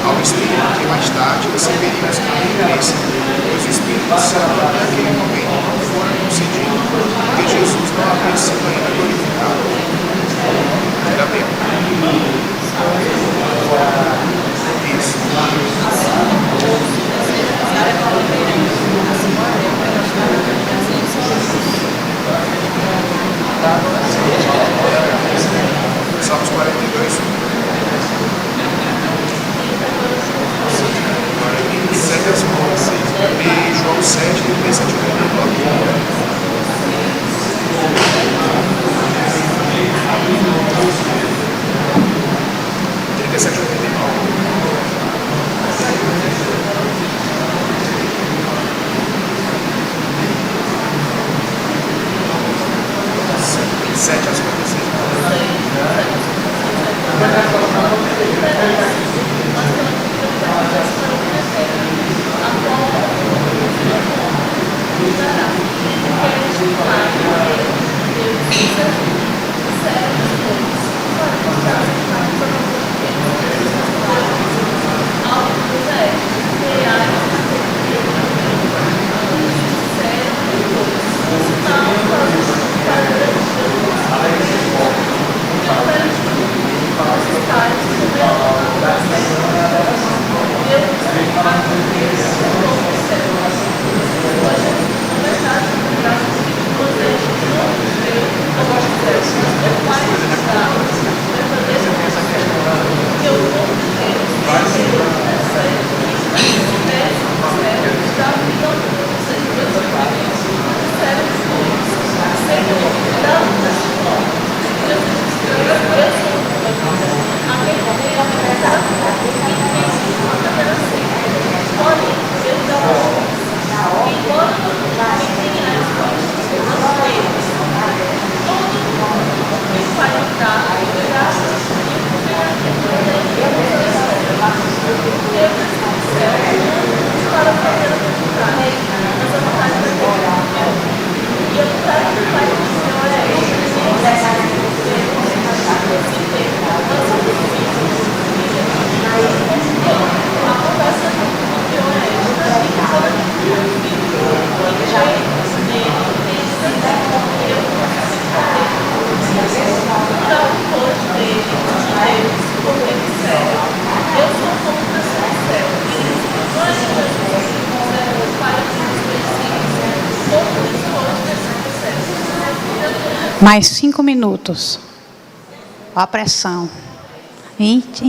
ao Espírito que mais tarde receberíamos que não cresça, pois o Espírito Santo até aquele momento não fora concedido, porque Jesus não havia sido ainda glorificado. Ainda bem. Isso. Salmos 42, 7 às 11, e João 7, 37 a 37 a 89. 7 às 56. Mais 5 minutos. Olha a pressão. Eita.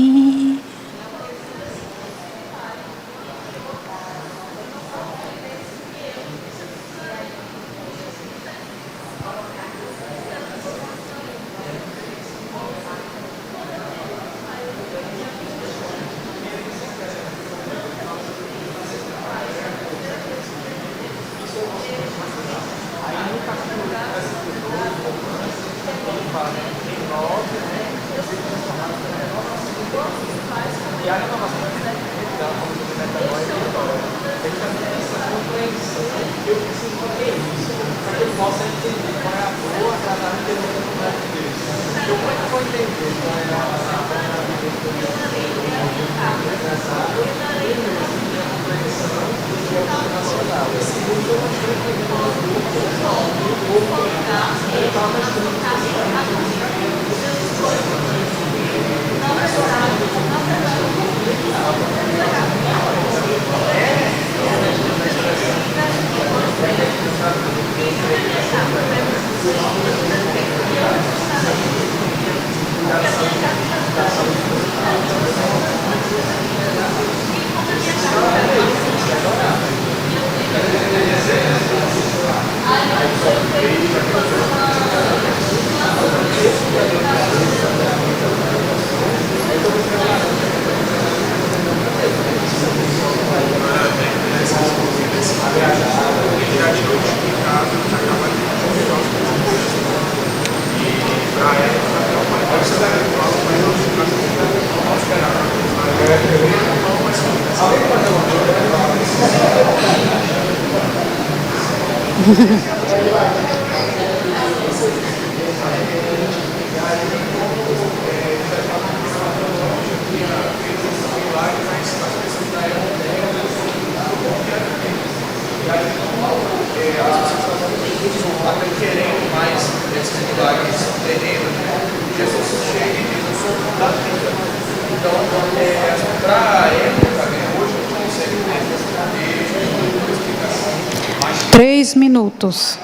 3 minutos.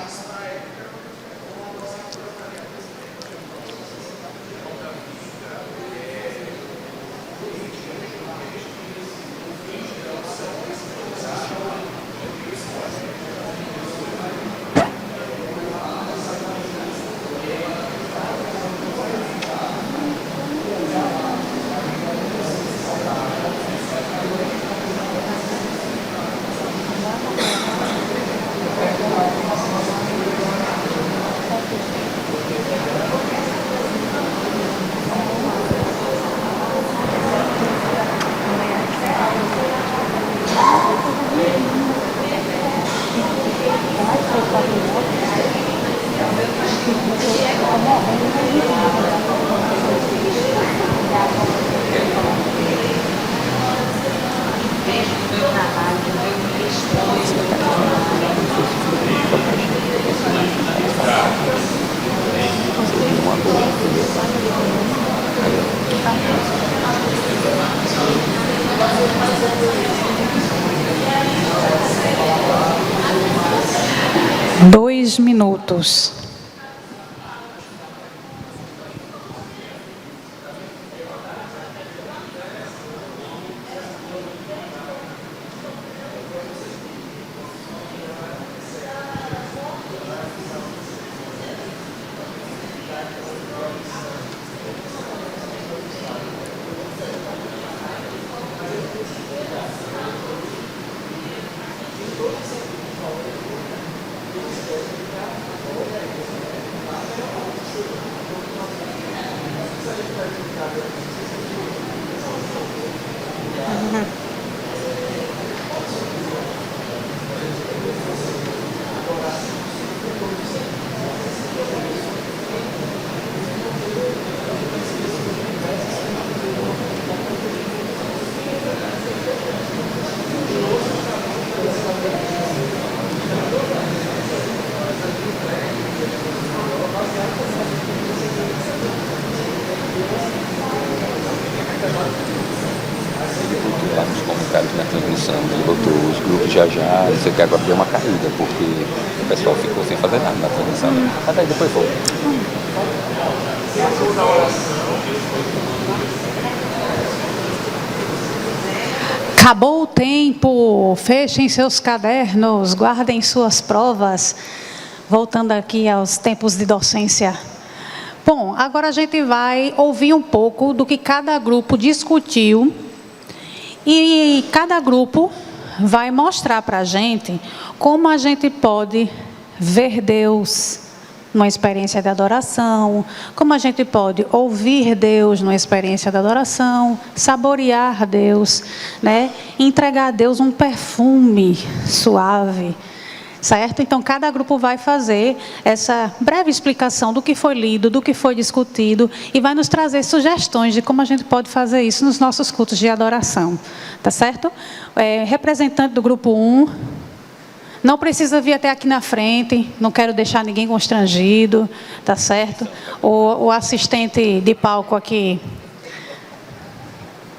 Dois minutos. Lá nos comentários na transmissão, ele botou os grupos já, não sei o que, agora deu uma caída, porque o pessoal ficou sem fazer nada na transmissão. Mas aí depois volta. Acabou o tempo, fechem seus cadernos, guardem suas provas. Voltando aqui aos tempos de docência. Bom, agora a gente vai ouvir um pouco do que cada grupo discutiu. E cada grupo vai mostrar para a gente como a gente pode ver Deus numa experiência de adoração, como a gente pode ouvir Deus numa experiência de adoração, saborear Deus, né? Entregar a Deus um perfume suave, certo? Então, cada grupo vai fazer essa breve explicação do que foi lido, do que foi discutido e vai nos trazer sugestões de como a gente pode fazer isso nos nossos cultos de adoração, tá certo? Representante do grupo 1, não precisa vir até aqui na frente, não quero deixar ninguém constrangido, tá certo? O assistente de palco aqui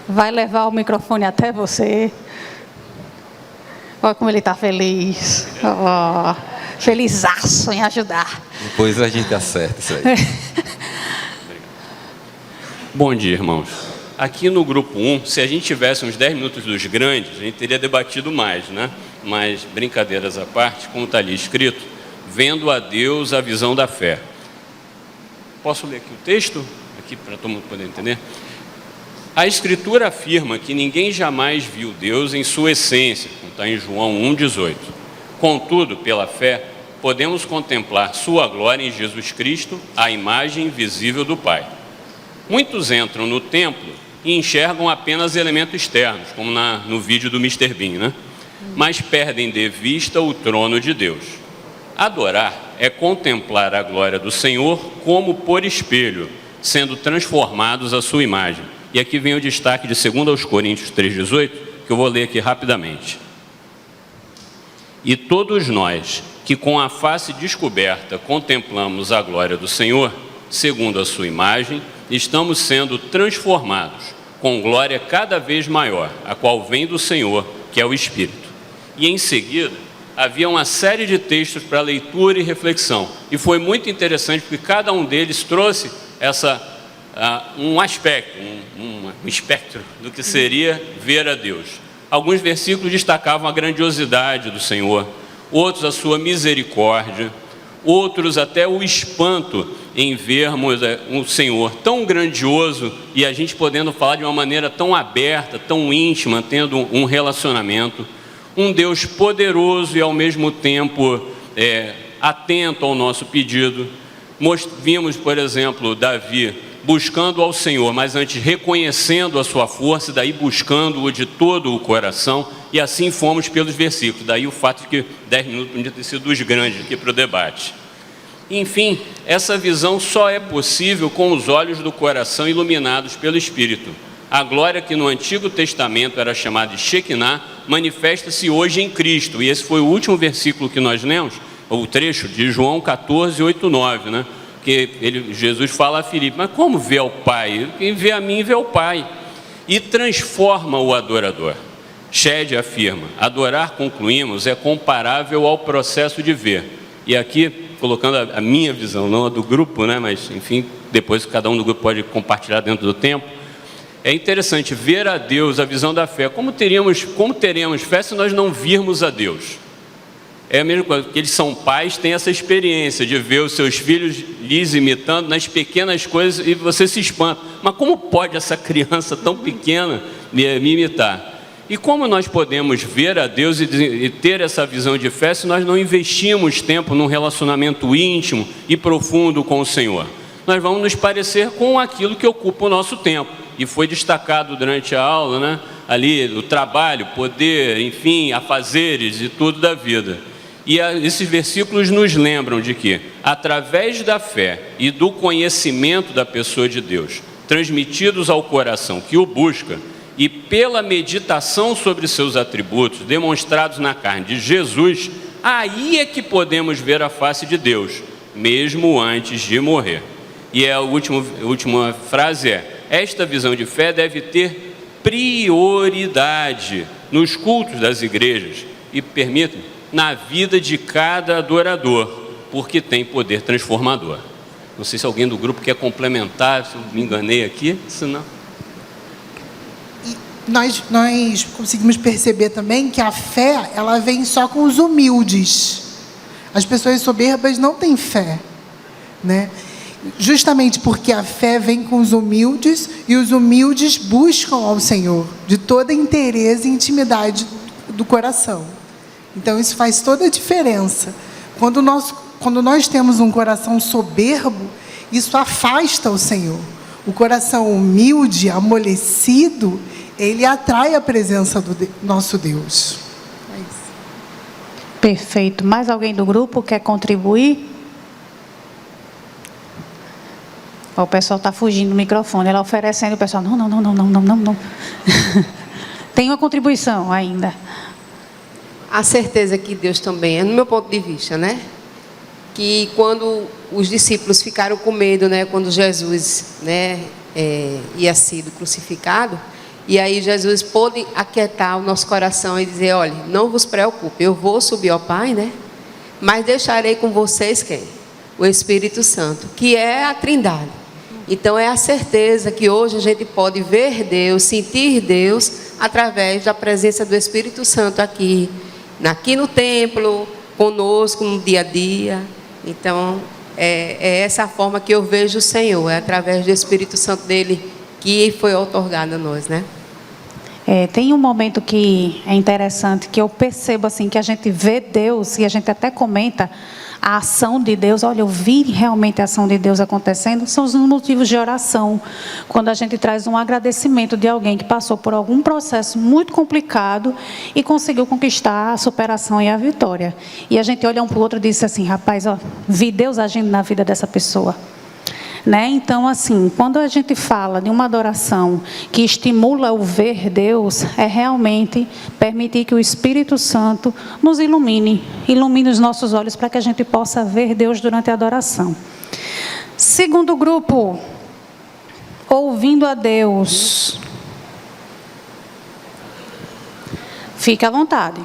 vai levar o microfone até você. Olha como ele está feliz. Oh, felizaço em ajudar. Depois a gente acerta isso aí. Bom dia, irmãos. Aqui no grupo 1, se a gente tivesse uns 10 minutos dos grandes, a gente teria debatido mais, né? Mas, brincadeiras à parte, como está ali escrito, vendo a Deus a visão da fé. Posso ler aqui o texto? Aqui para todo mundo poder entender? A Escritura afirma que ninguém jamais viu Deus em sua essência, como está em João 1,18. Contudo, pela fé, podemos contemplar sua glória em Jesus Cristo, a imagem visível do Pai. Muitos entram no templo e enxergam apenas elementos externos, como no vídeo do Mr. Bean, né? Mas perdem de vista o trono de Deus. Adorar é contemplar a glória do Senhor como por espelho, sendo transformados à sua imagem. E aqui vem o destaque de 2 Coríntios 3,18, que eu vou ler aqui rapidamente. E todos nós, que com a face descoberta contemplamos a glória do Senhor, segundo a sua imagem, estamos sendo transformados com glória cada vez maior, a qual vem do Senhor, que é o Espírito. E em seguida, havia uma série de textos para leitura e reflexão. E foi muito interessante porque cada um deles trouxe um aspecto, um espectro do que seria ver a Deus. Alguns versículos destacavam a grandiosidade do Senhor, outros a sua misericórdia, outros até o espanto em vermos um Senhor tão grandioso e a gente podendo falar de uma maneira tão aberta, tão íntima, tendo um relacionamento. Um Deus poderoso e ao mesmo tempo atento ao nosso pedido. Vimos, por exemplo, Davi buscando ao Senhor, mas antes reconhecendo a sua força, daí buscando-o de todo o coração, e assim fomos pelos versículos. Daí o fato de que 10 minutos podiam ter sido os grandes aqui para o debate. Enfim, essa visão só é possível com os olhos do coração iluminados pelo Espírito. A glória que no Antigo Testamento era chamada de Shekinah, manifesta-se hoje em Cristo. E esse foi o último versículo que nós lemos, o trecho de João 14, 8, 9, né? Que Jesus fala a Filipe, mas como vê ao Pai? Quem vê a mim vê ao Pai. E transforma o adorador. Shed afirma, adorar, concluímos, é comparável ao processo de ver. E aqui, colocando a minha visão, não a do grupo, né? Mas enfim, depois cada um do grupo pode compartilhar dentro do tempo. É interessante ver a Deus, a visão da fé. Como teremos fé se nós não virmos a Deus? É a mesma coisa, porque eles são pais, têm essa experiência de ver os seus filhos lhes imitando nas pequenas coisas e você se espanta. Mas como pode essa criança tão pequena me imitar? E como nós podemos ver a Deus e ter essa visão de fé se nós não investimos tempo num relacionamento íntimo e profundo com o Senhor? Nós vamos nos parecer com aquilo que ocupa o nosso tempo. E foi destacado durante a aula, né? Ali, o trabalho, poder, enfim, afazeres e tudo da vida. E esses versículos nos lembram de que, através da fé e do conhecimento da pessoa de Deus, transmitidos ao coração que o busca, e pela meditação sobre seus atributos, demonstrados na carne de Jesus, aí é que podemos ver a face de Deus, mesmo antes de morrer. E a última frase esta visão de fé deve ter prioridade nos cultos das igrejas e, permitam, na vida de cada adorador, porque tem poder transformador. Não sei se alguém do grupo quer complementar, se eu me enganei aqui, se não... Nós conseguimos perceber também que a fé, ela vem só com os humildes. As pessoas soberbas não têm fé, né? Justamente porque a fé vem com os humildes e os humildes buscam ao Senhor de toda interesse e intimidade do coração. Então isso faz toda a diferença. Quando nós temos um coração soberbo, isso afasta o Senhor. O coração humilde, amolecido, ele atrai a presença do nosso Deus. É isso. Perfeito. Mais alguém do grupo quer contribuir? O pessoal está fugindo do microfone. Ela oferecendo, o pessoal, não. Tem uma contribuição ainda. A certeza que Deus também, no meu ponto de vista, né? Que quando os discípulos ficaram com medo, né? Quando Jesus, né? Ia ser crucificado. E aí Jesus pôde aquietar o nosso coração e dizer, olha, não vos preocupe, eu vou subir ao Pai, né? Mas deixarei com vocês quem? O Espírito Santo, que é a Trindade. Então é a certeza que hoje a gente pode ver Deus, sentir Deus, através da presença do Espírito Santo aqui no templo, conosco, no dia a dia. Então é essa forma que eu vejo o Senhor, é através do Espírito Santo dele que foi outorgado a nós, né? Tem um momento que é interessante, que eu percebo assim, que a gente vê Deus, e a gente até comenta a ação de Deus, olha, eu vi realmente a ação de Deus acontecendo, são os motivos de oração, quando a gente traz um agradecimento de alguém que passou por algum processo muito complicado e conseguiu conquistar a superação e a vitória. E a gente olha um para o outro e diz assim, rapaz, ó, vi Deus agindo na vida dessa pessoa. Né? Então, assim, quando a gente fala de uma adoração que estimula o ver Deus, é realmente permitir que o Espírito Santo nos ilumine os nossos olhos para que a gente possa ver Deus durante a adoração. Segundo grupo, ouvindo a Deus. Fique à vontade.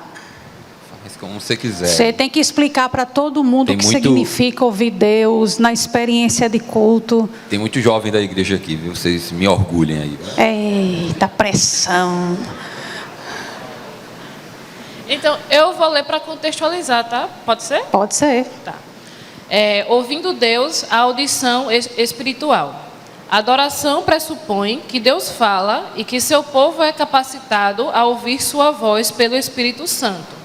Mas como você quiser. Você tem que explicar para todo mundo Tem o que muito- significa ouvir Deus na experiência de culto. Tem muito jovem da igreja aqui, viu? Vocês me orgulhem aí. Eita, pressão. Então, eu vou ler para contextualizar, tá? Pode ser? Pode ser. Tá. Ouvindo Deus, a audição espiritual. A adoração pressupõe que Deus fala e que seu povo é capacitado a ouvir sua voz pelo Espírito Santo.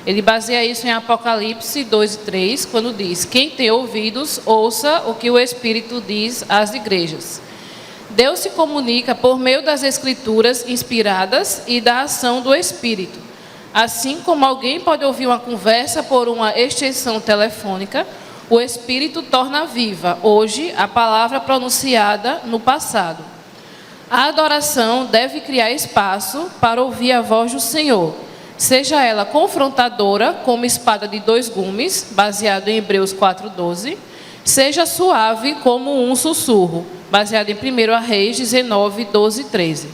Ele baseia isso em Apocalipse 2:3, quando diz: quem tem ouvidos, ouça o que o Espírito diz às igrejas. Deus se comunica por meio das Escrituras inspiradas e da ação do Espírito. Assim como alguém pode ouvir uma conversa por uma extensão telefônica, o Espírito torna viva, hoje, a palavra pronunciada no passado. A adoração deve criar espaço para ouvir a voz do Senhor, seja ela confrontadora, como espada de dois gumes, baseado em Hebreus 4:12, seja suave como um sussurro, baseado em 1 Reis 19:12-13.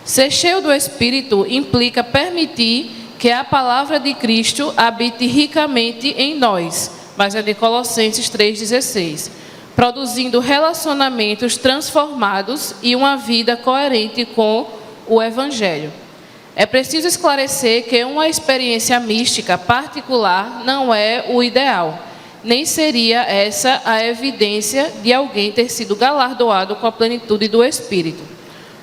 Ser cheio do Espírito implica permitir que a palavra de Cristo habite ricamente em nós, baseado em Colossenses 3:16, produzindo relacionamentos transformados e uma vida coerente com o Evangelho. É preciso esclarecer que uma experiência mística particular não é o ideal, nem seria essa a evidência de alguém ter sido galardoado com a plenitude do Espírito.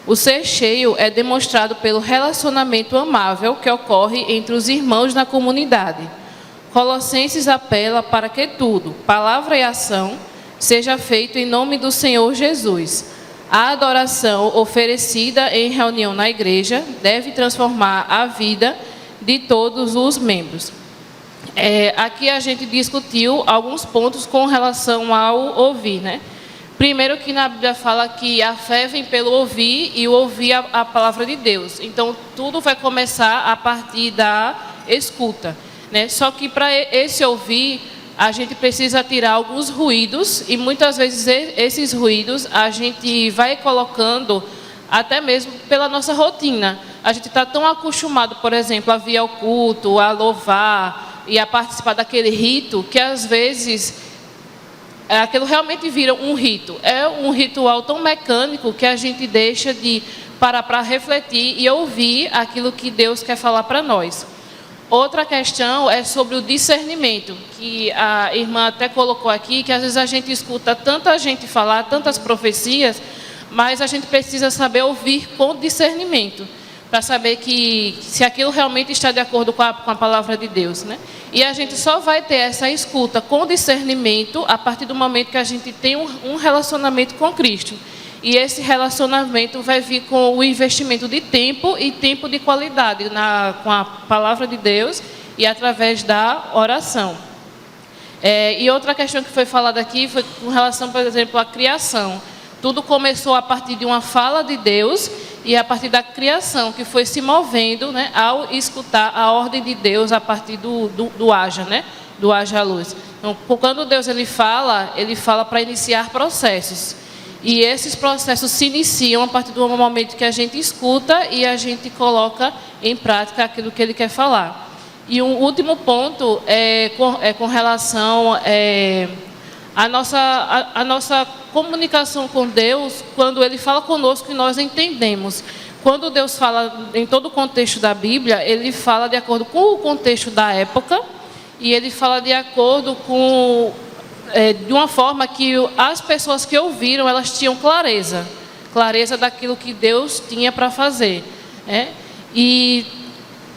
O ser cheio é demonstrado pelo relacionamento amável que ocorre entre os irmãos na comunidade. Colossenses apela para que tudo, palavra e ação, seja feito em nome do Senhor Jesus. A adoração oferecida em reunião na igreja deve transformar a vida de todos os membros. Aqui a gente discutiu alguns pontos com relação ao ouvir, né? Primeiro que na Bíblia fala que a fé vem pelo ouvir e o ouvir a palavra de Deus. Então, tudo vai começar a partir da escuta, né? Só que para esse ouvir, a gente precisa tirar alguns ruídos e muitas vezes esses ruídos a gente vai colocando até mesmo pela nossa rotina. A gente está tão acostumado, por exemplo, a vir ao culto, a louvar e a participar daquele rito, que às vezes aquilo realmente vira um rito. É um ritual tão mecânico que a gente deixa de parar para refletir e ouvir aquilo que Deus quer falar para nós. Outra questão é sobre o discernimento, que a irmã até colocou aqui, que às vezes a gente escuta tanta gente falar, tantas profecias, mas a gente precisa saber ouvir com discernimento, para saber que se aquilo realmente está de acordo com a palavra de Deus, né? E a gente só vai ter essa escuta com discernimento a partir do momento que a gente tem um relacionamento com Cristo. E esse relacionamento vai vir com o investimento de tempo e tempo de qualidade com a palavra de Deus e através da oração. E outra questão que foi falada aqui foi com relação, por exemplo, à criação. Tudo começou a partir de uma fala de Deus e a partir da criação, que foi se movendo, né, ao escutar a ordem de Deus a partir do haja, né, do haja luz. Então, quando Deus ele fala para iniciar processos. E esses processos se iniciam a partir do momento que a gente escuta e a gente coloca em prática aquilo que Ele quer falar. E um último ponto é com relação à nossa comunicação com Deus, quando Ele fala conosco e nós entendemos. Quando Deus fala em todo o contexto da Bíblia, Ele fala de acordo com o contexto da época e Ele fala de acordo com... de uma forma que as pessoas que ouviram, elas tinham clareza daquilo que Deus tinha para fazer, né? E,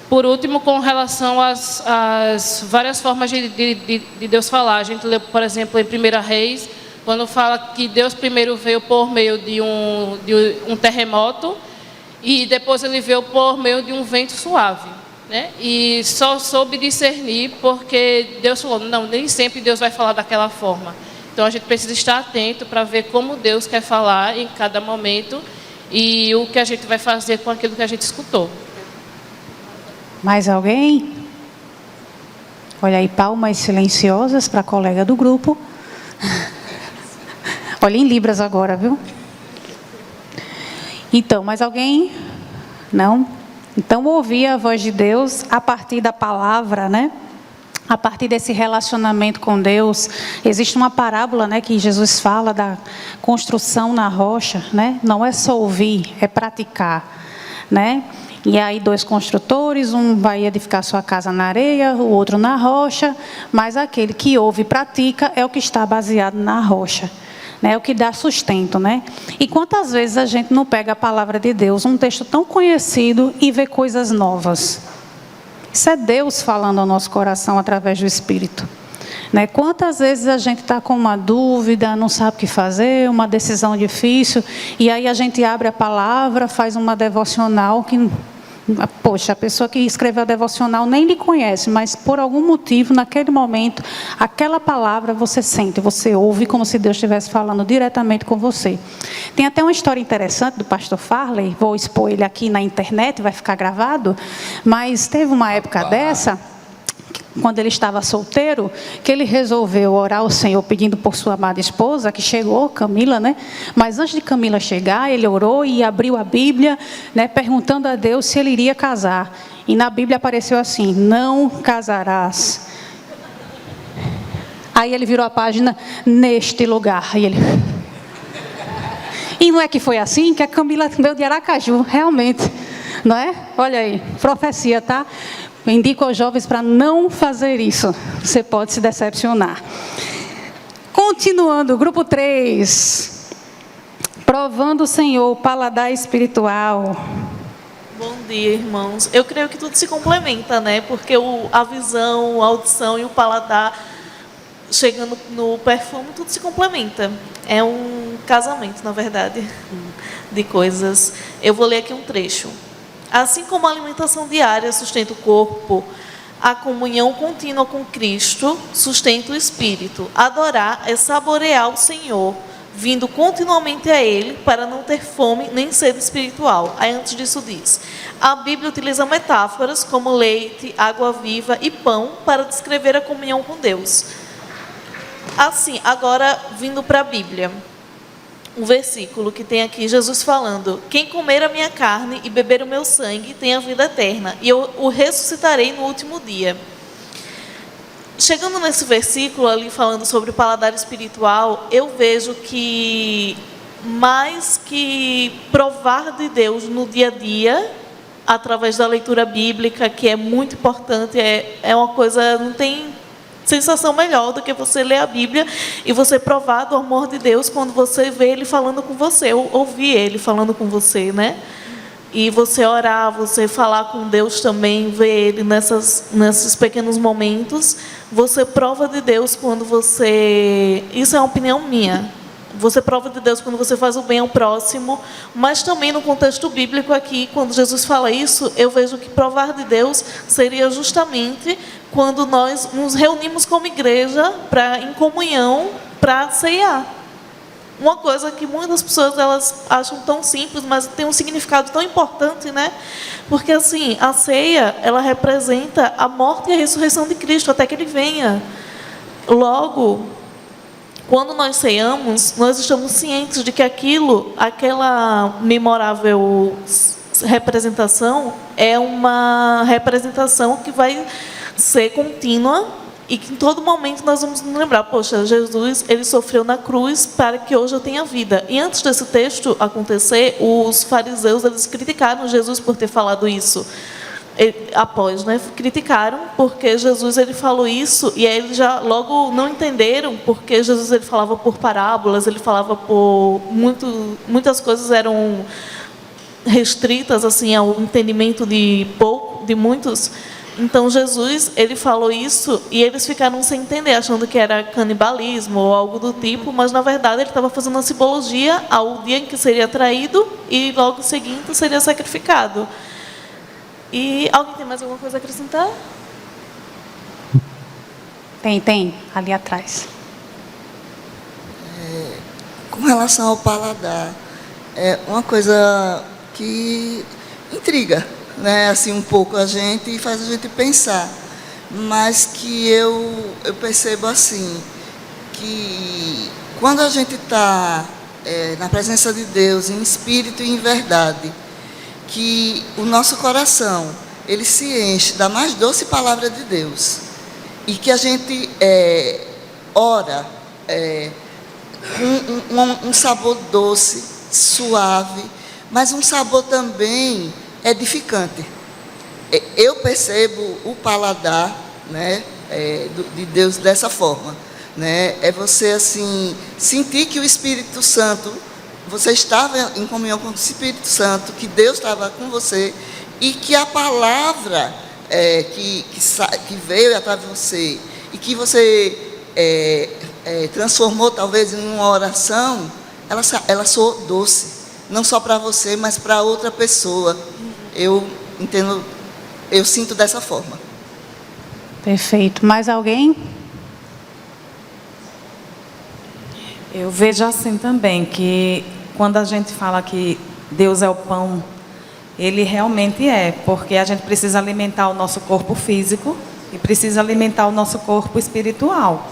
por último, com relação às várias formas de Deus falar, a gente lê, por exemplo, em 1 Reis, quando fala que Deus primeiro veio por meio de um terremoto e depois Ele veio por meio de um vento suave, né? E só soube discernir porque Deus falou, não, nem sempre Deus vai falar daquela forma. Então a gente precisa estar atento para ver como Deus quer falar em cada momento e o que a gente vai fazer com aquilo que a gente escutou. Mais alguém? Olha aí, palmas silenciosas para a colega do grupo. Olha em libras agora, viu? Então, mais alguém? Não? Então, ouvir a voz de Deus a partir da palavra, né? A partir desse relacionamento com Deus. Existe uma parábola, né, que Jesus fala da construção na rocha, né? Não é só ouvir, é praticar, né? E aí 2 construtores, um vai edificar sua casa na areia, o outro na rocha, mas aquele que ouve e pratica é o que está baseado na rocha, né? É o que dá sustento, né? E quantas vezes a gente não pega a palavra de Deus, um texto tão conhecido, e vê coisas novas? Isso é Deus falando ao nosso coração através do Espírito, né? Quantas vezes a gente está com uma dúvida, não sabe o que fazer, uma decisão difícil, e aí a gente abre a palavra, faz uma devocional que, poxa, a pessoa que escreveu a devocional nem lhe conhece, mas por algum motivo, naquele momento, aquela palavra você sente, você ouve como se Deus estivesse falando diretamente com você. Tem até uma história interessante do pastor Farley, vou expor ele aqui na internet, vai ficar gravado, mas teve uma época dessa, quando ele estava solteiro, que ele resolveu orar ao Senhor pedindo por sua amada esposa, que chegou, Camila, né? Mas antes de Camila chegar, ele orou e abriu a Bíblia, né, perguntando a Deus se ele iria casar. E na Bíblia apareceu assim: não casarás. Aí ele virou a página: neste lugar. E ele... E não é que foi assim que a Camila veio de Aracaju, realmente, não é? Olha aí, profecia, tá? Eu indico aos jovens para não fazer isso. Você pode se decepcionar. Continuando, grupo 3. Provando o Senhor, paladar espiritual. Bom dia, irmãos. Eu creio que tudo se complementa, né? Porque a visão, a audição e o paladar, chegando no perfume, tudo se complementa. É um casamento, na verdade, de coisas. Eu vou ler aqui um trecho. Assim como a alimentação diária sustenta o corpo, a comunhão contínua com Cristo sustenta o espírito. Adorar é saborear o Senhor, vindo continuamente a Ele para não ter fome nem sede espiritual. Aí antes disso diz: a Bíblia utiliza metáforas como leite, água viva e pão para descrever a comunhão com Deus. Assim, agora vindo para a Bíblia. Um versículo que tem aqui Jesus falando: quem comer a minha carne e beber o meu sangue tem a vida eterna, e eu o ressuscitarei no último dia. Chegando nesse versículo ali falando sobre o paladar espiritual, eu vejo que mais que provar de Deus no dia a dia, através da leitura bíblica, que é muito importante, é uma coisa, não tem sensação melhor do que você ler a Bíblia e você provar do amor de Deus quando você vê Ele falando com você, ou ouvir Ele falando com você, né? E você orar, você falar com Deus também, ver Ele nesses pequenos momentos. Você prova de Deus quando você... Isso é uma opinião minha. Você prova de Deus quando você faz o bem ao próximo, mas também no contexto bíblico aqui, quando Jesus fala isso, eu vejo que provar de Deus seria justamente quando nós nos reunimos como igreja em comunhão para ceiar. Uma coisa que muitas pessoas elas acham tão simples, mas tem um significado tão importante, né? Porque assim, a ceia, ela representa a morte e a ressurreição de Cristo até que Ele venha. Logo, quando nós ceiamos, nós estamos cientes de que aquela memorável representação é uma representação que vai ser contínua e que em todo momento nós vamos nos lembrar: poxa, Jesus, Ele sofreu na cruz para que hoje eu tenha vida. E antes desse texto acontecer, os fariseus, eles criticaram Jesus por ter falado isso. Após, né, criticaram porque Jesus ele falou isso, e aí eles já logo não entenderam porque Jesus ele falava por parábolas, ele falava por muitas coisas eram restritas assim ao entendimento de muitos. Então Jesus ele falou isso e eles ficaram sem entender, achando que era canibalismo ou algo do tipo, mas na verdade ele estava fazendo uma simbologia ao dia em que seria traído e logo seguinte seria sacrificado. E alguém tem mais alguma coisa a acrescentar? Tem, ali atrás. Com relação ao paladar, é uma coisa que intriga, né, assim um pouco a gente e faz a gente pensar, mas que eu percebo assim, que quando a gente está na presença de Deus, em espírito e em verdade, que o nosso coração, ele se enche da mais doce palavra de Deus, e que a gente ora com um sabor doce, suave, mas um sabor também edificante. Eu percebo o paladar, né, de Deus dessa forma, né? É você assim sentir que o Espírito Santo, você estava em comunhão com o Espírito Santo, que Deus estava com você, e que a palavra que veio atrás de você e que você transformou talvez em uma oração, ela soou doce, não só para você, mas para outra pessoa. Eu entendo, eu sinto dessa forma. Perfeito. Mais alguém? Eu vejo assim também, que quando a gente fala que Deus é o pão, Ele realmente é, porque a gente precisa alimentar o nosso corpo físico e precisa alimentar o nosso corpo espiritual.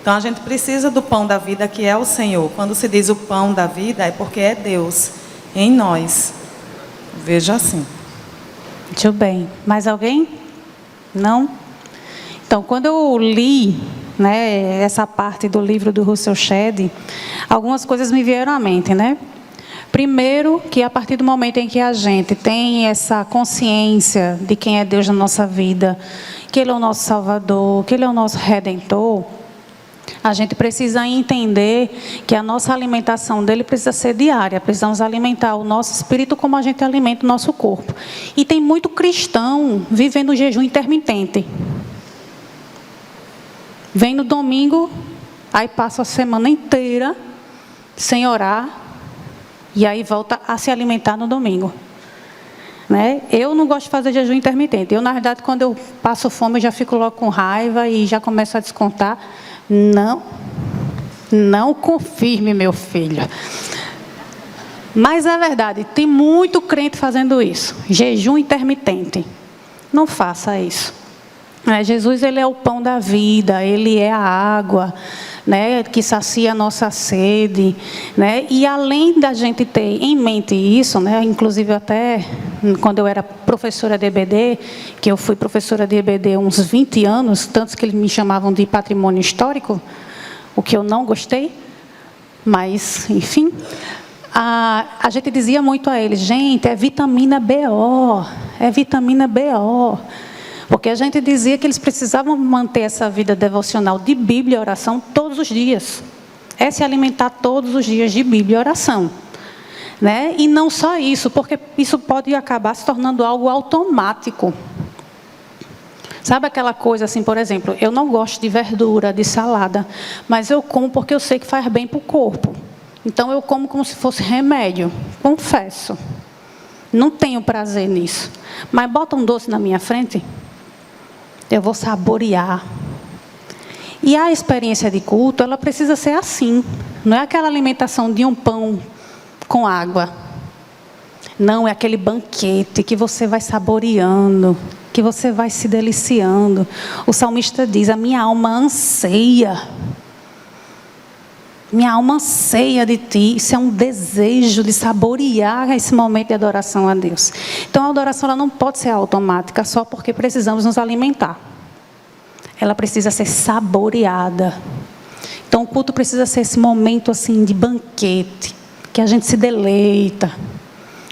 Então, a gente precisa do pão da vida, que é o Senhor. Quando se diz o pão da vida, é porque é Deus em nós. Vejo assim. Muito bem. Mais alguém? Não? Então, quando eu li, né, essa parte do livro do Russell Shedd, algumas coisas me vieram à mente, né? Primeiro, que a partir do momento em que a gente tem essa consciência de quem é Deus na nossa vida, que Ele é o nosso Salvador, que Ele é o nosso Redentor, a gente precisa entender que a nossa alimentação dele precisa ser diária. Precisamos alimentar o nosso espírito como a gente alimenta o nosso corpo. E tem muito cristão vivendo jejum intermitente. Vem no domingo, aí passa a semana inteira sem orar, e aí volta a se alimentar no domingo. Né? Eu não gosto de fazer jejum intermitente. Eu, na verdade, quando eu passo fome, eu já fico logo com raiva e já começo a descontar. Não confirme, meu filho. Mas é verdade, tem muito crente fazendo isso. Jejum intermitente. Não faça isso. Jesus, Ele é o pão da vida, Ele é a água, né, que sacia a nossa sede, né? E além da gente ter em mente isso, né, inclusive até quando eu era professora de EBD, que eu fui professora de EBD uns 20 anos, tantos que eles me chamavam de patrimônio histórico, o que eu não gostei, mas, enfim, a gente dizia muito a eles, gente, é vitamina BO, é vitamina BO. Porque a gente dizia que eles precisavam manter essa vida devocional de Bíblia e oração todos os dias. É se alimentar todos os dias de Bíblia e oração. Né? E não só isso, porque isso pode acabar se tornando algo automático. Sabe aquela coisa assim, por exemplo, eu não gosto de verdura, de salada, mas eu como porque eu sei que faz bem para o corpo. Então eu como como se fosse remédio, confesso. Não tenho prazer nisso. Mas bota um doce na minha frente, eu vou saborear. E a experiência de culto, ela precisa ser assim. Não é aquela alimentação de um pão com água. Não, é aquele banquete que você vai saboreando, que você vai se deliciando. O salmista diz, a minha alma anseia. Minha alma anseia de ti. Isso é um desejo de saborear esse momento de adoração a Deus. Então, a adoração ela não pode ser automática só porque precisamos nos alimentar. Ela precisa ser saboreada. Então, o culto precisa ser esse momento assim de banquete, que a gente se deleita.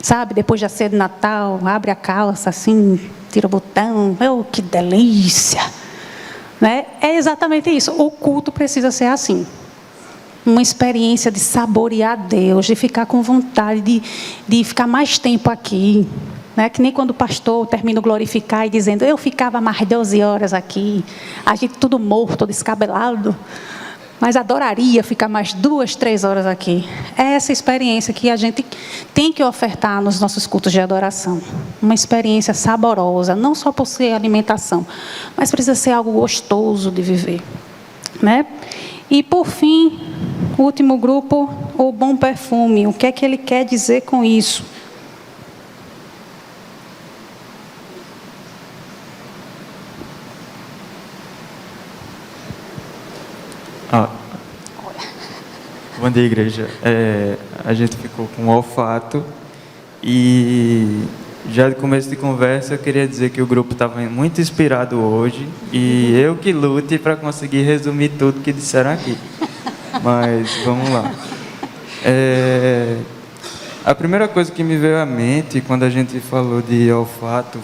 Sabe, depois da ceia de Natal, abre a calça assim, tira o botão. Oh, que delícia! Né? É exatamente isso. O culto precisa ser assim. Uma experiência de saborear Deus, de ficar com vontade de ficar mais tempo aqui. Né? Que nem quando o pastor termina o glorificar e dizendo, eu ficava mais 12 horas aqui, a gente tudo morto, descabelado, mas adoraria ficar mais 2, 3 horas aqui. É essa experiência que a gente tem que ofertar nos nossos cultos de adoração. Uma experiência saborosa, não só por ser alimentação, mas precisa ser algo gostoso de viver. Né? E, por fim, o último grupo, o bom perfume. O que é que ele quer dizer com isso? Bom dia, igreja. A gente ficou com o olfato e Já de começo de conversa, eu queria dizer que o grupo estava muito inspirado hoje e eu que lute para conseguir resumir tudo que disseram aqui. Mas vamos lá. A primeira coisa que me veio à mente quando a gente falou de olfato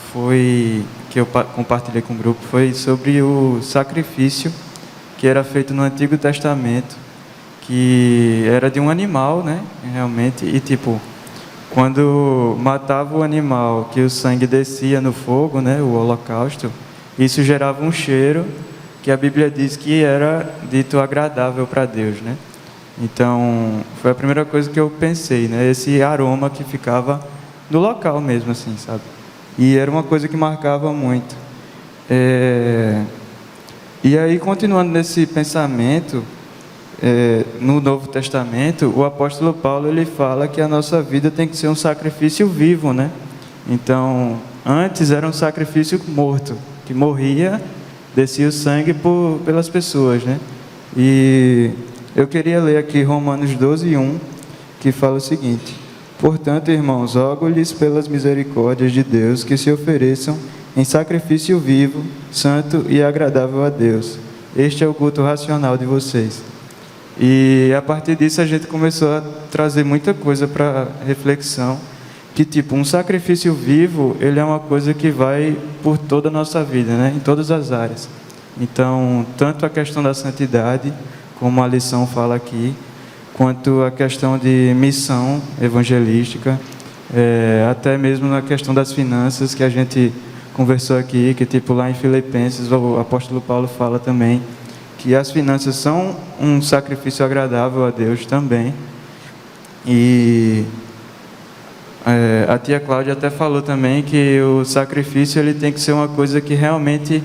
que eu compartilhei com o grupo, foi sobre o sacrifício que era feito no Antigo Testamento, que era de um animal, né, realmente, e tipo, quando matava o animal, que o sangue descia no fogo, né, o holocausto, isso gerava um cheiro que a Bíblia diz que era dito agradável para Deus, né? Então, foi a primeira coisa que eu pensei, né, esse aroma que ficava no local mesmo, assim, sabe? E era uma coisa que marcava muito. E aí, continuando nesse pensamento, no Novo Testamento, o apóstolo Paulo ele fala que a nossa vida tem que ser um sacrifício vivo, né? Então, antes era um sacrifício morto, que morria, descia o sangue pelas pessoas, né? E eu queria ler aqui Romanos 12:1, que fala o seguinte: portanto, irmãos, rogo-lhes pelas misericórdias de Deus que se ofereçam em sacrifício vivo, santo e agradável a Deus. Este é o culto racional de vocês. E a partir disso a gente começou a trazer muita coisa para reflexão, que tipo, um sacrifício vivo, ele é uma coisa que vai por toda a nossa vida, né? Em todas as áreas. Então, tanto a questão da santidade, como a lição fala aqui, quanto a questão de missão evangelística, até mesmo na questão das finanças, que a gente conversou aqui, que tipo lá em Filipenses, o apóstolo Paulo fala também, que as finanças são um sacrifício agradável a Deus também. E a tia Cláudia até falou também que o sacrifício ele tem que ser uma coisa que realmente,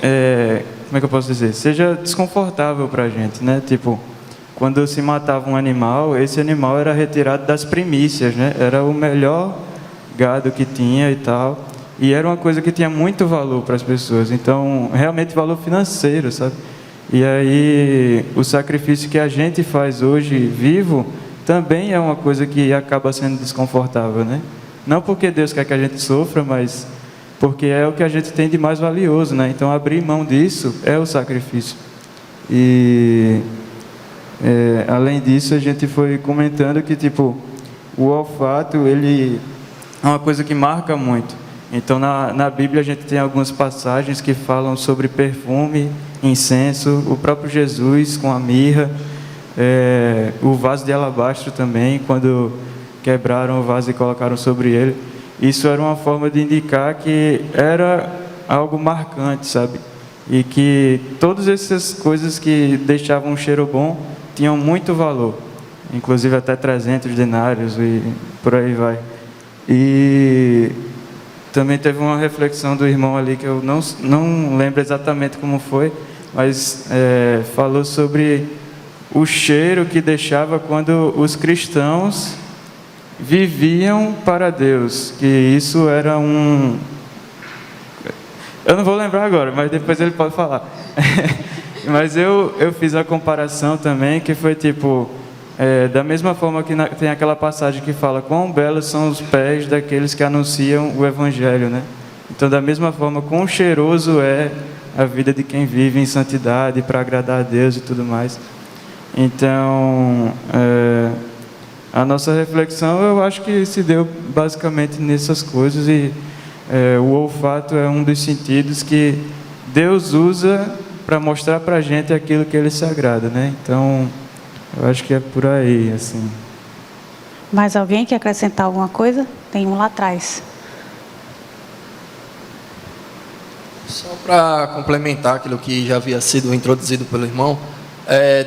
como é que eu posso dizer, seja desconfortável para a gente, né? Tipo, quando se matava um animal, esse animal era retirado das primícias, né? Era o melhor gado que tinha e tal, e era uma coisa que tinha muito valor para as pessoas, então realmente valor financeiro, sabe? E aí o sacrifício que a gente faz hoje vivo também é uma coisa que acaba sendo desconfortável, né? Não porque Deus quer que a gente sofra, mas porque é o que a gente tem de mais valioso, né? Então abrir mão disso é o sacrifício. E além disso a gente foi comentando que tipo o olfato ele é uma coisa que marca muito. Então na Bíblia a gente tem algumas passagens que falam sobre perfume, incenso, o próprio Jesus com a mirra, o vaso de alabastro também, quando quebraram o vaso e colocaram sobre ele. Isso era uma forma de indicar que era algo marcante, sabe? E que todas essas coisas que deixavam um cheiro bom tinham muito valor, inclusive até 300 denários e por aí vai. E também teve uma reflexão do irmão ali que eu não lembro exatamente como foi, mas falou sobre o cheiro que deixava quando os cristãos viviam para Deus, que isso era um... Eu não vou lembrar agora, mas depois ele pode falar. Mas eu fiz a comparação também, que foi tipo, da mesma forma que tem aquela passagem que fala quão belos são os pés daqueles que anunciam o Evangelho, né? Então, da mesma forma, quão cheiroso é a vida de quem vive em santidade para agradar a Deus e tudo mais. Então, a nossa reflexão, eu acho que se deu basicamente nessas coisas, e o olfato é um dos sentidos que Deus usa para mostrar para a gente aquilo que Ele se agrada, né? Então, eu acho que é por aí, assim. Mais alguém quer acrescentar alguma coisa? Tem um lá atrás. Só para complementar aquilo que já havia sido introduzido pelo irmão,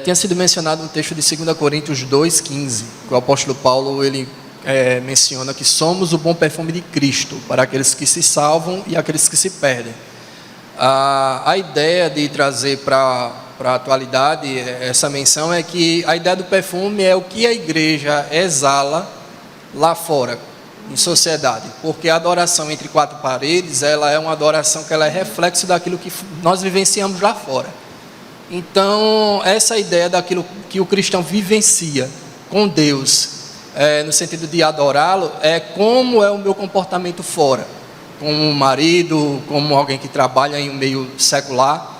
tinha sido mencionado no texto de 2 Coríntios 2,15, que o apóstolo Paulo ele menciona que somos o bom perfume de Cristo para aqueles que se salvam e aqueles que se perdem. A ideia de trazer para a atualidade essa menção é que a ideia do perfume é o que a igreja exala lá fora, em sociedade, porque a adoração entre quatro paredes, ela é uma adoração que ela é reflexo daquilo que nós vivenciamos lá fora. Então, essa ideia daquilo que o cristão vivencia com Deus, no sentido de adorá-lo, é como é o meu comportamento fora, como marido, como alguém que trabalha em um meio secular,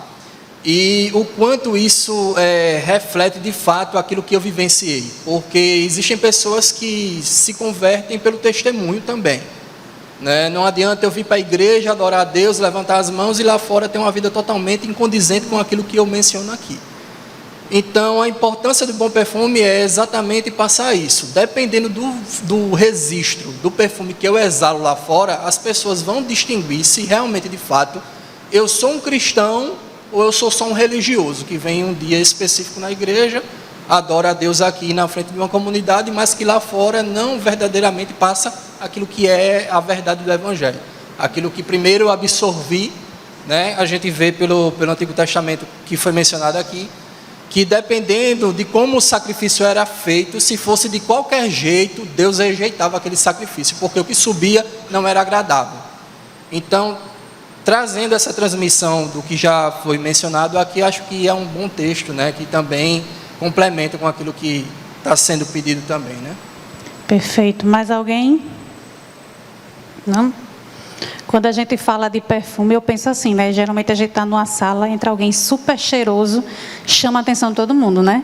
e o quanto isso reflete de fato aquilo que eu vivenciei, porque existem pessoas que se convertem pelo testemunho também, né? Não adianta eu vir para a igreja, adorar a Deus, levantar as mãos e lá fora ter uma vida totalmente incondizente com aquilo que eu menciono aqui. Então, a importância do bom perfume é exatamente passar isso. Dependendo do registro do perfume que eu exalo lá fora, as pessoas vão distinguir se realmente, de fato, eu sou um cristão ou eu sou só um religioso, que vem um dia específico na igreja, adora a Deus aqui na frente de uma comunidade, mas que lá fora não verdadeiramente passa aquilo que é a verdade do Evangelho. Aquilo que primeiro eu absorvi, né? A gente vê pelo Antigo Testamento, que foi mencionado aqui, que dependendo de como o sacrifício era feito, se fosse de qualquer jeito, Deus rejeitava aquele sacrifício, porque o que subia não era agradável. Então, trazendo essa transmissão do que já foi mencionado aqui, acho que é um bom texto, né, que também complementa com aquilo que está sendo pedido também, né? Perfeito. Mais alguém? Não? Quando a gente fala de perfume, eu penso assim, né? Geralmente a gente está numa sala, entra alguém super cheiroso, chama a atenção de todo mundo, né?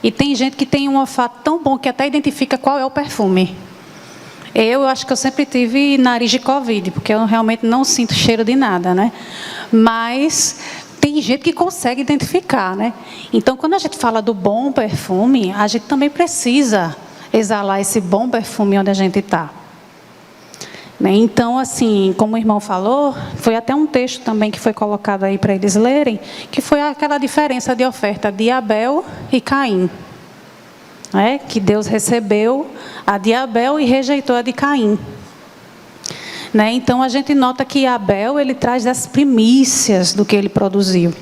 E tem gente que tem um olfato tão bom que até identifica qual é o perfume. Eu acho que eu sempre tive nariz de Covid, porque eu realmente não sinto cheiro de nada, né? Mas tem gente que consegue identificar, né? Então, quando a gente fala do bom perfume, a gente também precisa exalar esse bom perfume onde a gente está. Então, assim, como o irmão falou, foi até um texto também que foi colocado aí para eles lerem, que foi aquela diferença de oferta de Abel e Caim. Que Deus recebeu a de Abel e rejeitou a de Caim. Então, a gente nota que Abel, ele traz as primícias do que ele produziu.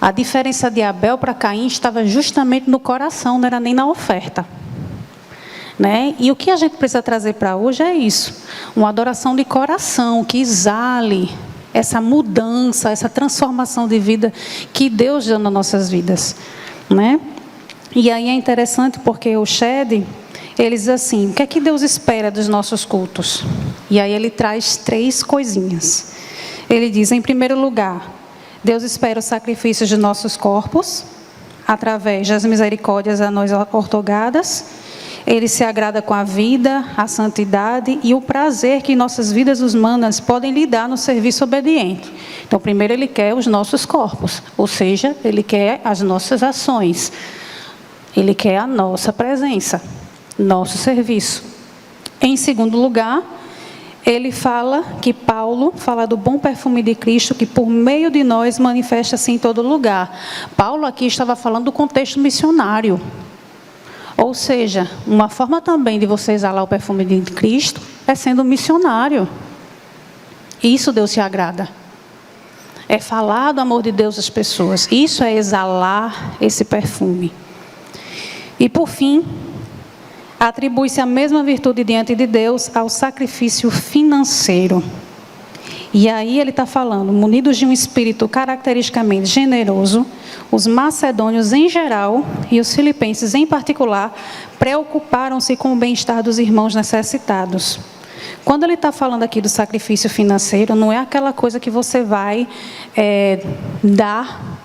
A diferença de Abel para Caim estava justamente no coração, não era nem na oferta. E o que a gente precisa trazer para hoje é isso, uma adoração de coração, que exale essa mudança, essa transformação de vida que Deus deu nas nossas vidas. E aí é interessante porque o Shed, ele diz assim, o que é que Deus espera dos nossos cultos? E aí ele traz 3 coisinhas. Ele diz, em primeiro lugar, Deus espera os sacrifícios de nossos corpos, através das misericórdias a nós outorgadas. Ele se agrada com a vida, a santidade e o prazer que nossas vidas humanas podem lhe dar no serviço obediente. Então, primeiro ele quer os nossos corpos, ou seja, ele quer as nossas ações. Ele quer a nossa presença, nosso serviço. Em segundo lugar, ele fala que Paulo fala do bom perfume de Cristo que por meio de nós manifesta-se em todo lugar. Paulo aqui estava falando do contexto missionário. Ou seja, uma forma também de você exalar o perfume de Cristo é sendo missionário. Isso Deus se agrada. É falar do amor de Deus às pessoas. Isso é exalar esse perfume. E por fim, atribui-se a mesma virtude diante de Deus ao sacrifício financeiro. E aí ele está falando, munidos de um espírito caracteristicamente generoso, os macedônios em geral e os filipenses em particular preocuparam-se com o bem-estar dos irmãos necessitados. Quando ele está falando aqui do sacrifício financeiro, não é aquela coisa que você vai dar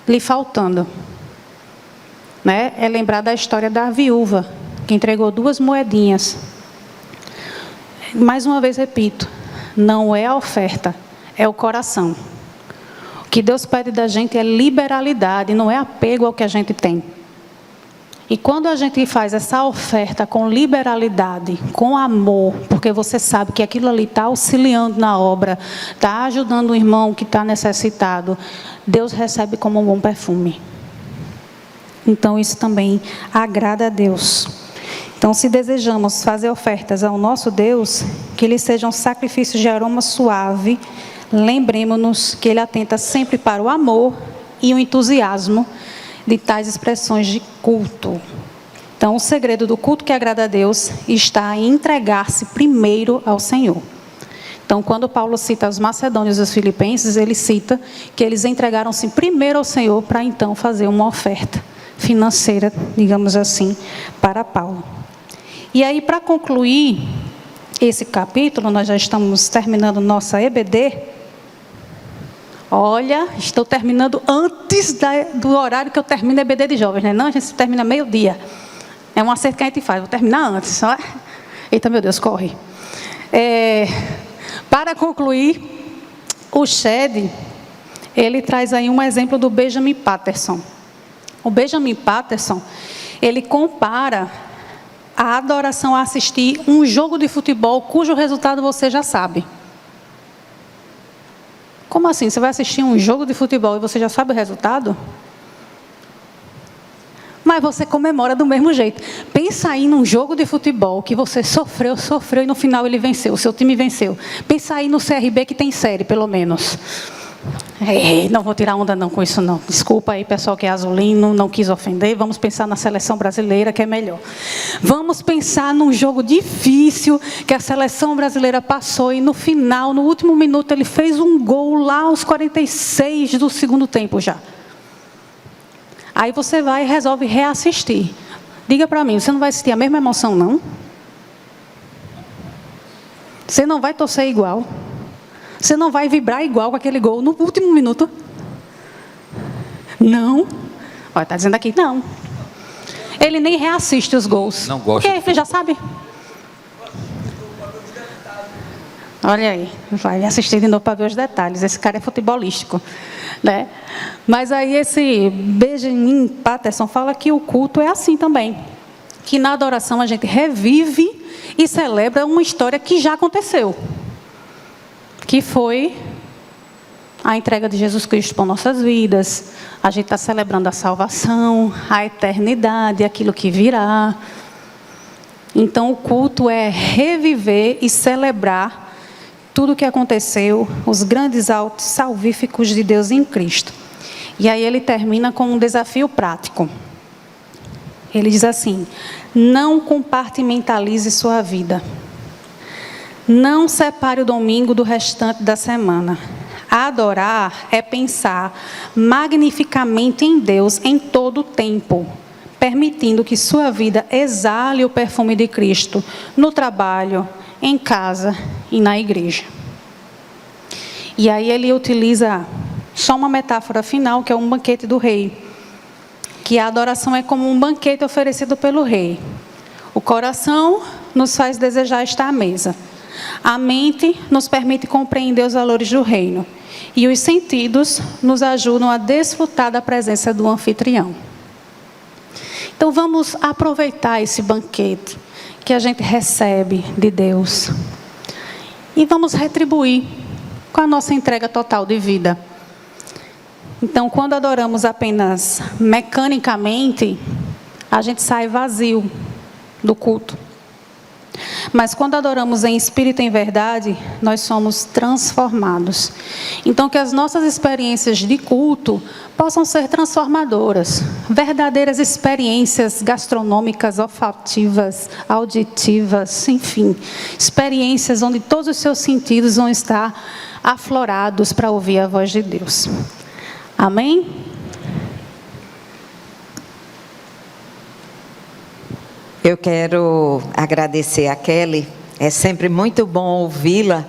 lhe faltando. É lembrar da história da viúva, que entregou 2 moedinhas. Mais uma vez repito, não é a oferta, é o coração. O que Deus pede da gente é liberalidade, não é apego ao que a gente tem. E quando a gente faz essa oferta com liberalidade, com amor, porque você sabe que aquilo ali está auxiliando na obra, está ajudando o irmão que está necessitado, Deus recebe como um bom perfume. Então isso também agrada a Deus. Então, se desejamos fazer ofertas ao nosso Deus, que eles sejam sacrifícios de aroma suave, lembremos-nos que Ele atenta sempre para o amor e o entusiasmo de tais expressões de culto. Então, o segredo do culto que agrada a Deus está em entregar-se primeiro ao Senhor. Então, quando Paulo cita os macedônios e os filipenses, ele cita que eles entregaram-se primeiro ao Senhor para então fazer uma oferta financeira, digamos assim, para Paulo. E aí, para concluir esse capítulo, nós já estamos terminando nossa EBD. Olha, estou terminando antes do horário que eu termino a EBD de jovens, né? Não, a gente termina meio-dia. É um acerto que a gente faz, vou terminar antes. Só. Eita, meu Deus, corre. Para concluir, o Shed, ele traz aí um exemplo do Benjamin Patterson. O Benjamin Patterson, ele compara a adoração a assistir um jogo de futebol cujo resultado você já sabe. Como assim? Você vai assistir um jogo de futebol e você já sabe o resultado? Mas você comemora do mesmo jeito. Pensa aí num jogo de futebol que você sofreu e no final ele venceu, o seu time venceu. Pensa aí no CRB que tem série, pelo menos. Não vou tirar onda não com isso não. Desculpa aí, pessoal que é azulino, não quis ofender. Vamos pensar na seleção brasileira, que é melhor. Vamos pensar num jogo difícil que a seleção brasileira passou e no final, no último minuto, ele fez um gol lá aos 46 do segundo tempo já. Aí você vai e resolve reassistir. Diga para mim, você não vai assistir a mesma emoção, não? Você não vai torcer igual? Você não vai vibrar igual com aquele gol no último minuto? Não. Olha, está dizendo aqui, não. Ele nem reassiste os gols. Não gosta. Porque você já sabe. Olha aí, vai assistir de novo para ver os detalhes. Esse cara é futebolístico, né? Mas aí esse Benjamin Patterson fala que o culto é assim também. Que na adoração a gente revive e celebra uma história que já aconteceu. Que foi a entrega de Jesus Cristo por nossas vidas. A gente está celebrando a salvação, a eternidade, aquilo que virá. Então o culto é reviver e celebrar tudo o que aconteceu, os grandes autos salvíficos de Deus em Cristo. E aí ele termina com um desafio prático. Ele diz assim: não compartimentalize sua vida. Não separe o domingo do restante da semana. Adorar é pensar magnificamente em Deus em todo o tempo, permitindo que sua vida exale o perfume de Cristo no trabalho, em casa e na igreja. E aí ele utiliza só uma metáfora final, que é um banquete do rei. Que a adoração é como um banquete oferecido pelo rei. O coração nos faz desejar estar à mesa. A mente nos permite compreender os valores do reino. E os sentidos nos ajudam a desfrutar da presença do anfitrião. Então vamos aproveitar esse banquete que a gente recebe de Deus. E vamos retribuir com a nossa entrega total de vida. Então, quando adoramos apenas mecanicamente, a gente sai vazio do culto. Mas quando adoramos em espírito e em verdade, nós somos transformados. Então, que as nossas experiências de culto possam ser transformadoras. Verdadeiras experiências gastronômicas, olfativas, auditivas, enfim. Experiências onde todos os seus sentidos vão estar aflorados para ouvir a voz de Deus. Amém? Eu quero agradecer a Kelly, é sempre muito bom ouvi-la,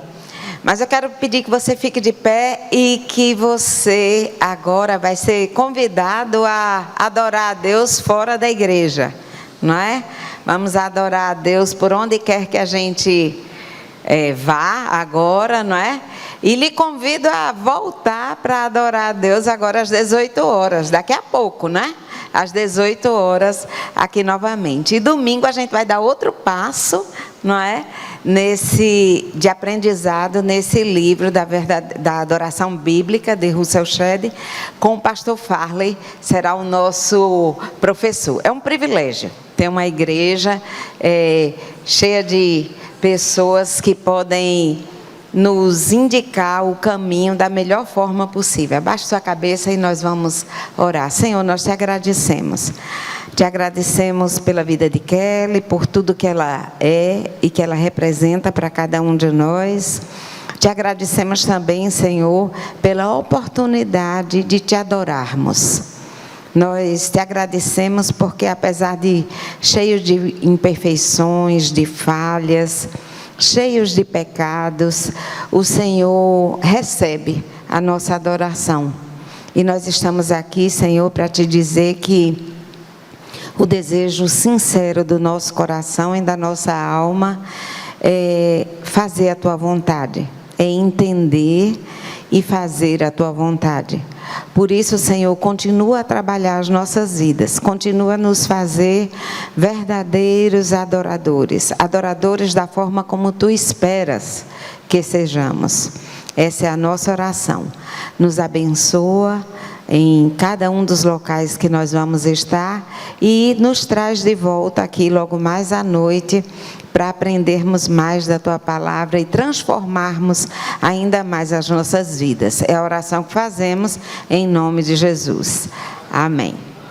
mas eu quero pedir que você fique de pé e que você agora vai ser convidado a adorar a Deus fora da igreja, não é? Vamos adorar a Deus por onde quer que a gente vá agora, não é? E lhe convido a voltar para adorar a Deus agora às 18 horas, daqui a pouco, né? Às 18 horas, aqui novamente. E domingo a gente vai dar outro passo, não é? De aprendizado nesse livro da adoração bíblica de Russell Shedd, com o pastor Farley, será o nosso professor. É um privilégio ter uma igreja cheia de pessoas que podem nos indicar o caminho da melhor forma possível. Abaixe sua cabeça e nós vamos orar. Senhor, nós te agradecemos. Te agradecemos pela vida de Kelly, por tudo que ela é e que ela representa para cada um de nós. Te agradecemos também, Senhor, pela oportunidade de te adorarmos. Nós te agradecemos porque, apesar de cheios de imperfeições, de falhas, cheios de pecados, o Senhor recebe a nossa adoração. E nós estamos aqui, Senhor, para te dizer que o desejo sincero do nosso coração e da nossa alma é fazer a tua vontade, é entender e fazer a tua vontade. Por isso, Senhor, continua a trabalhar as nossas vidas, continua a nos fazer verdadeiros adoradores, adoradores da forma como tu esperas que sejamos. Essa é a nossa oração. Nos abençoa em cada um dos locais que nós vamos estar e nos traz de volta aqui logo mais à noite para aprendermos mais da tua palavra e transformarmos ainda mais as nossas vidas. É a oração que fazemos em nome de Jesus. Amém.